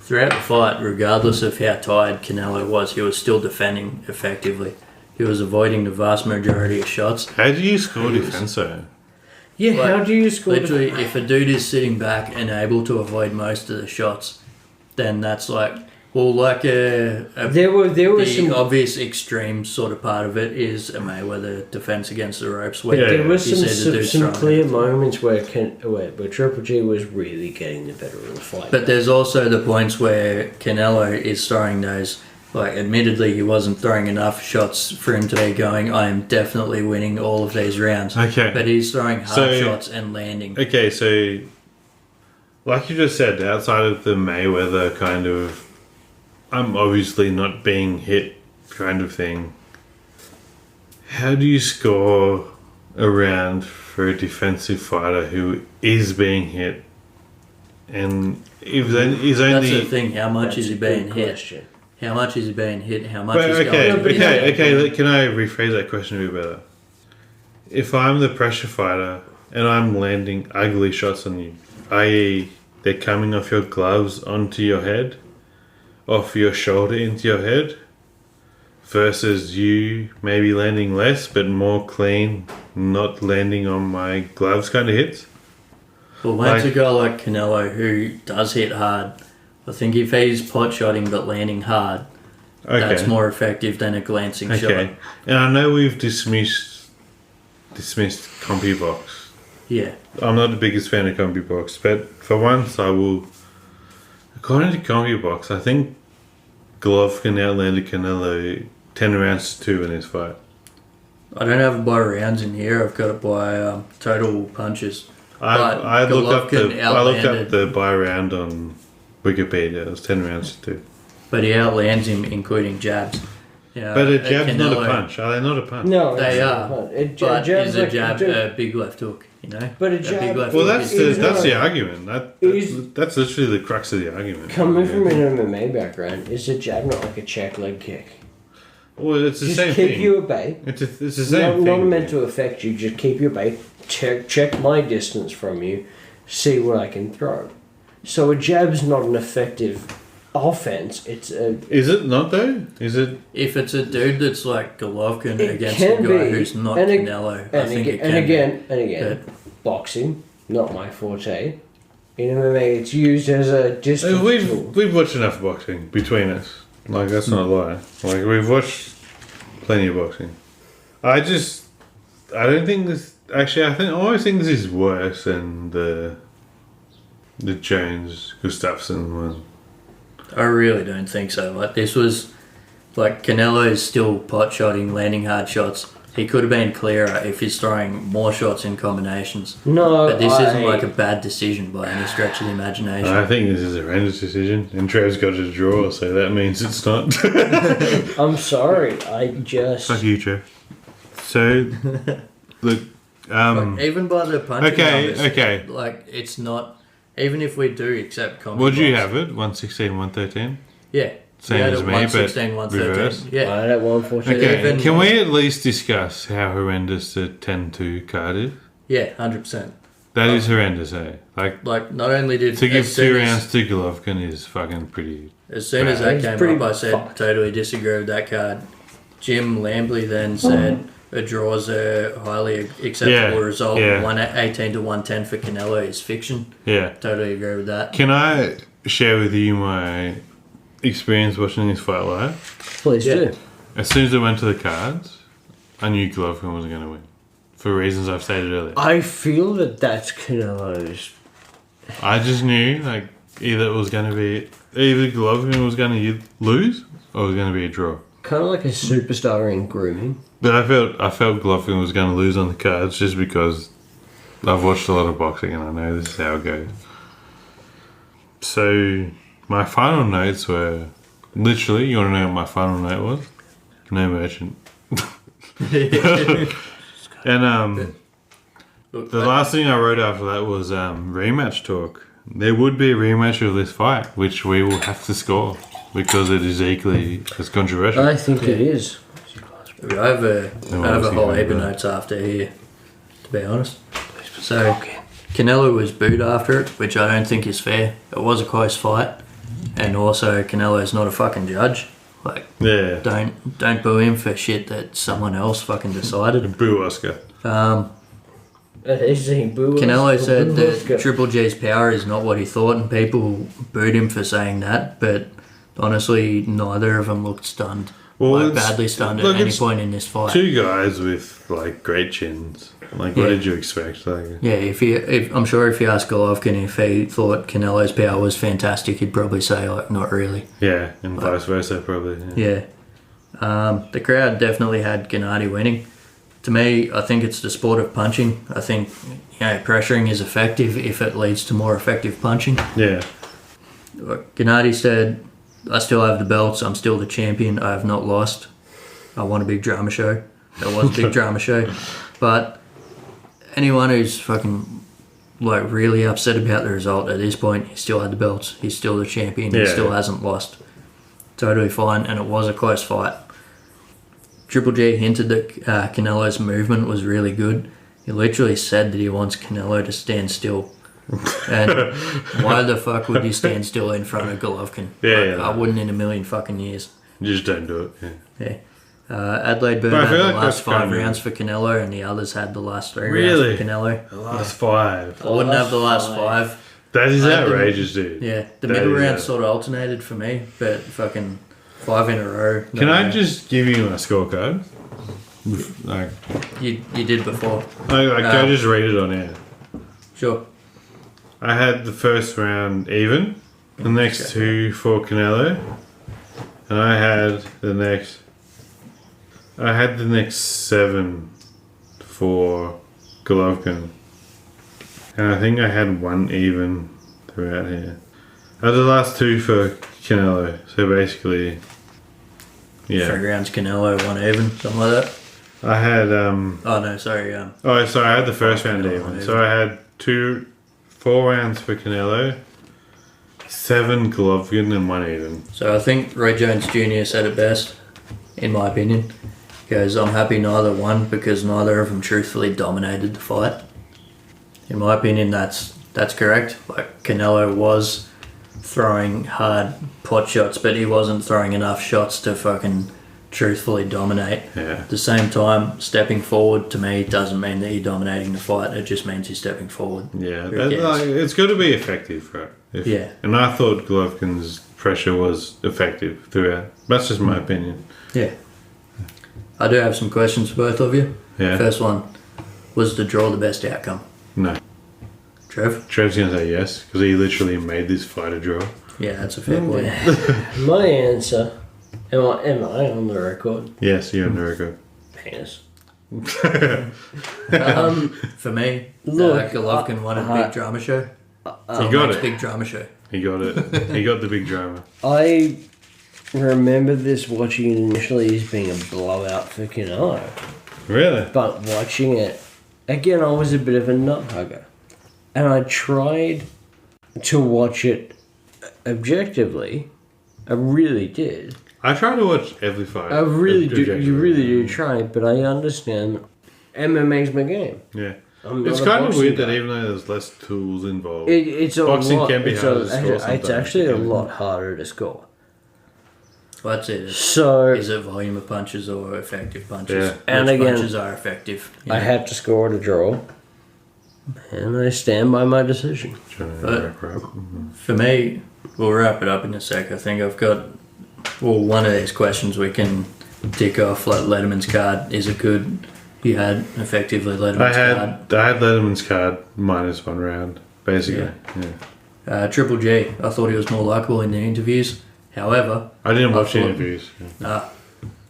Throughout the fight, regardless of how tired Canelo was, he was still defending effectively. He was avoiding the vast majority of shots. How do you score defense though? Yeah, how do you score literally, if a dude is sitting back and able to avoid most of the shots, then that's like... Well, like there was some obvious extreme sort of part of it is a Mayweather defense against the ropes. But there was some clear moments where Triple G was really getting the better of the fight. But there's also the points where Canelo is throwing those. Like, admittedly, he wasn't throwing enough shots for him to be going, I am definitely winning all of these rounds. Okay. But he's throwing hard shots and landing. Okay, so like you just said, outside of the Mayweather kind of I'm obviously not being hit kind of thing, how do you score a round for a defensive fighter who is being hit? And if he's only... That's the thing, how much is he being hit? How much is he being hit? How much is going... Okay, can I rephrase that question a bit better? If I'm the pressure fighter and I'm landing ugly shots on you, i.e. they're coming off your gloves onto your head, off your shoulder into your head, versus you maybe landing less but more clean, not landing on my gloves kind of hits. Well, once a guy like Canelo who does hit hard, I think if he's pot shotting but landing hard, that's more effective than a glancing shot. And I know we've dismissed CompuBox. Yeah. I'm not the biggest fan of CompuBox, but for once I will. According to CompuBox, I think Golovkin outlanded Canelo 10 rounds to 2 in this fight. I don't have it by rounds in here. I've got it by total punches. I looked up the by round on Wikipedia. It was 10 rounds to 2. But he outlands him, including jabs. Yeah, but a jab's not a punch. Are they not a punch? No, they are. But is a jab a big left hook? You know, but a jab. That's the argument. That's literally the crux of the argument. Coming from an MMA background, is a jab not like a check leg kick? Well, it's the same thing. Just keep you at bay. It's the same thing. Not meant to affect you. Just keep you at bay. Check my distance from you. See what I can throw. So a jab's not an effective offense. Is it not though? Is it? If it's a dude that's like Golovkin against a guy who's not Canelo, I think it can. And again, boxing, not my forte. In MMA, it's used as a distance tool. We've watched enough boxing between us. Like, that's not a lie. Like, we've watched plenty of boxing. I don't think this. Actually, I always think this is worse than the Jones Gustafsson one. I really don't think so. Like, this was like Canelo's still pot shotting, landing hard shots. He could have been clearer if he's throwing more shots in combinations. No, but this isn't like a bad decision by any stretch of the imagination. I think this is a horrendous decision, and Trev's got a draw, so that means it's not. I'm sorry, Fuck you, Trev. So, look, like, even by the punching numbers, okay. Like, it's not. Even if we do accept CompuBox. Would you have it? 116, 113? Yeah. Same He had as it me, 116, but 113. reverse. Yeah. I had it 114. Okay, Even- can we at least discuss how horrendous the 10-2 card is? Yeah, 100%. That is horrendous, eh? Like, Not only did... to give as soon 2 as- rounds to Golovkin is fucking pretty... As soon as that He's came pretty up, I said, fucked. totally disagree with that card. Jim Lambley then said a draw's a highly acceptable Yeah, result. yeah. 118 to 110 for Canelo is fiction. Yeah. Totally agree with that. Can I share with you my experience watching this fight live? Please Yeah. do. As soon as it went to the cards, I knew Golovkin wasn't going to win. For reasons I've stated earlier. I feel that that's Canelo's. I just knew, like, either Golovkin was going to lose or it was going to be a draw. Kind of like a superstar in grooming. But I felt Golovkin was going to lose on the cards just because I've watched a lot of boxing and I know this is how it goes. So my final notes were literally, you want to know what my final note was? No merchant. And the last thing I wrote after that was rematch talk. There would be a rematch of this fight, which we will have to score because it is equally as controversial. I think it is. I have a whole heap of notes after here, to be honest. So, Canelo was booed after it, which I don't think is fair. It was a close fight. And also, Canelo's not a fucking judge. Like, Yeah. don't boo him for shit that someone else fucking decided. Boo Oscar. Canelo said that Triple G's power is not what he thought, and people booed him for saying that. But honestly, neither of them looked stunned. Well, Badly stunned at any point in this fight. 2 guys with like great chins. Like, what Yeah. did you expect? Like, Yeah, if I'm sure if you ask Golovkin if he thought Canelo's power was fantastic, he'd probably say like not really. yeah, and vice versa, probably. Yeah. Yeah. The crowd definitely had Gennady winning. To me, I think it's the sport of punching. I think pressuring is effective if it leads to more effective punching. Yeah. Gennady said, "I still have the belts. I'm still the champion. I have not lost. I want a big drama show." That was a big drama show, but anyone who's fucking like really upset about the result at this point, he still had the belts. He's still the champion. He Yeah. still hasn't lost. Totally fine, and it was a close fight. Triple G hinted that Canelo's movement was really good. He literally said that he wants Canelo to stand still. And why the fuck would you stand still in front of Golovkin? Yeah. I wouldn't in a million fucking years. You just don't do it. Yeah. Yeah. Adelaide Bird But I had feel the like last that's 5 kind of- rounds for Canelo, and the others had the last 3 Really? rounds for Canelo. The last 5. I wouldn't have the last 5. That is I had the- outrageous, dude. Yeah, the That middle is round it. sort of alternated for me, but fucking 5 in a row. Can no I way. just give you my scorecard? Like, You did before. I just read it on air. Sure. I had the first round even, the next 2 for Canelo, and I had the next 7 for Golovkin, and I think I had 1 even throughout here. I had the last 2 for Canelo, so basically, 3 yeah. rounds Canelo, 1 even, something like that. I had Oh no, sorry. oh, sorry, I had the first round Canelo, even. even. So I had 4 rounds for Canelo, 7 Golovkin, and 1 even. So I think Roy Jones Jr. said it best, in my opinion. He goes, "I'm happy neither won because neither of them truthfully dominated the fight." In my opinion, that's correct. Like, Canelo was throwing hard pot shots, but he wasn't throwing enough shots to fucking truthfully dominate. Yeah. At the same time, stepping forward to me doesn't mean that you're dominating the fight. It just means you're stepping forward. Yeah, Who cares? it's got to be effective, right? Yeah. And I thought Golovkin's pressure was effective throughout. That's just my opinion. Yeah. I do have some questions for both of you. Yeah. First one, was the draw the best outcome? No. Trev? Trev's going to say yes, because he literally made this fight a draw. Yeah, that's a fair point. My answer. Am I on the record? Yes, you're on the record. Penis. For me, Look, Golovkin won a big drama show. He got it. Big drama show. He got it. He got the big drama. I remember this watching it initially as being a blowout for Canelo. Really? But watching it, again, I was a bit of a nut hugger. And I tried to watch it objectively, I really did. I try to watch every fight. I really do. You really do try, but I understand. MMA's my game. Yeah. I'm It's not a kind of boxing weird guy. that even though there's less tools involved, It's a boxing lot, can be it's harder to score It's sometimes. actually a lot harder to score. Well, that's it. So Is it volume of punches or effective punches? Yeah. And Which again, punches are effective? I had to score at a draw, and I stand by my decision. For me, we'll wrap it up in a sec. I think I've got one of these questions we can tick off, like Letterman's card. Is it good? You had effectively Letterman's card. I had Letterman's card minus 1 round, basically. Yeah. Triple G, I thought he was more likable in the interviews. However, I didn't watch the interviews. Yeah.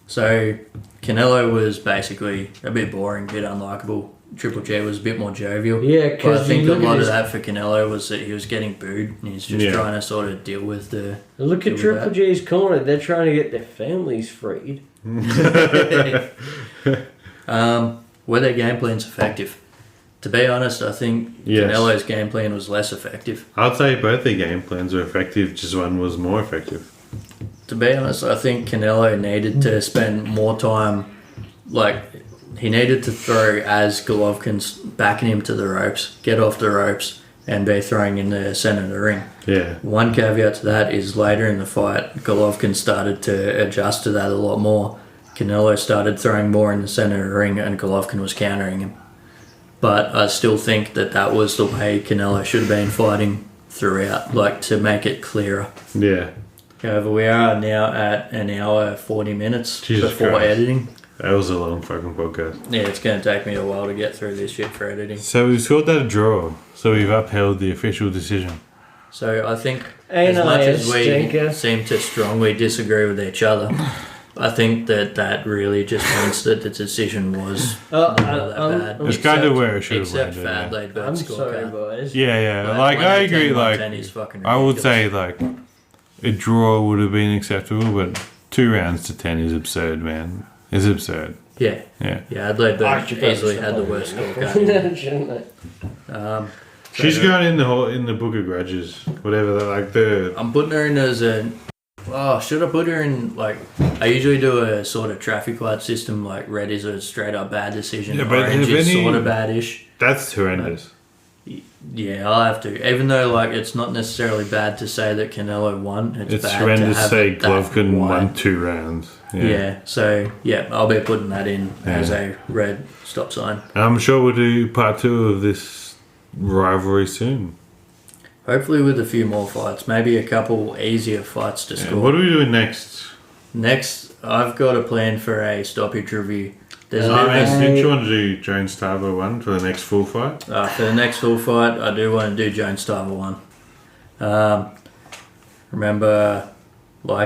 So Canelo was basically a bit boring, a bit unlikable. Triple G was a bit more jovial. Yeah, but I because think a lot of that for Canelo was that he was getting booed and he's just trying to sort of deal with the. Look at Triple G's corner. They're trying to get their families freed. Were their game plans effective? To be honest, I think Canelo's game plan was less effective. I'd say both their game plans were effective, just one was more effective. To be honest, I think Canelo needed to spend more time, he needed to throw as Golovkin's backing him to the ropes, get off the ropes, and be throwing in the centre of the ring. Yeah. One caveat to that is later in the fight, Golovkin started to adjust to that a lot more. Canelo started throwing more in the centre of the ring and Golovkin was countering him. But I still think that was the way Canelo should have been fighting throughout, to make it clearer. Yeah. However, we are now at an hour 40 minutes before editing. That was a long fucking podcast. Yeah, it's going to take me a while to get through this shit for editing. So we've scored that a draw. So we've upheld the official decision. So I think as much as we seem to strongly disagree with each other, I think that really just means that the decision was not that bad. It's kind of where it should have landed. landed. Except Fad I'm laid sorry, boys. Yeah. I agree. I would say a draw would have been acceptable, but 2 rounds to 10 is absurd, man. It's absurd. Yeah. Adelaide Bird easily had the worst scorecard. Shouldn't they? She's going in the book of grudges, whatever. I'm putting her in as a. Oh, should I put her in I usually do a sort of traffic light system. Red is a straight up bad decision. Yeah, but orange is sort of bad-ish. That's horrendous. Yeah, I'll have to. Even though it's not necessarily bad to say that Canelo won. It's bad horrendous to have say Golovkin won 2 rounds. Yeah. So I'll be putting that in as a red stop sign. I'm sure we'll do part 2 of this rivalry soon. Hopefully with a few more fights, maybe a couple easier fights to score. What are we doing next? Next, I've got a plan for a stoppage review. Did you want to do Jones-Tarver 1 for the next full fight? For the next full fight, I do want to do Jones-Tarver 1. Remember,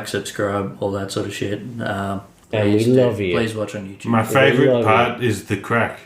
subscribe, all that sort of shit. And we love you. Please watch on YouTube. My favourite part is the crack.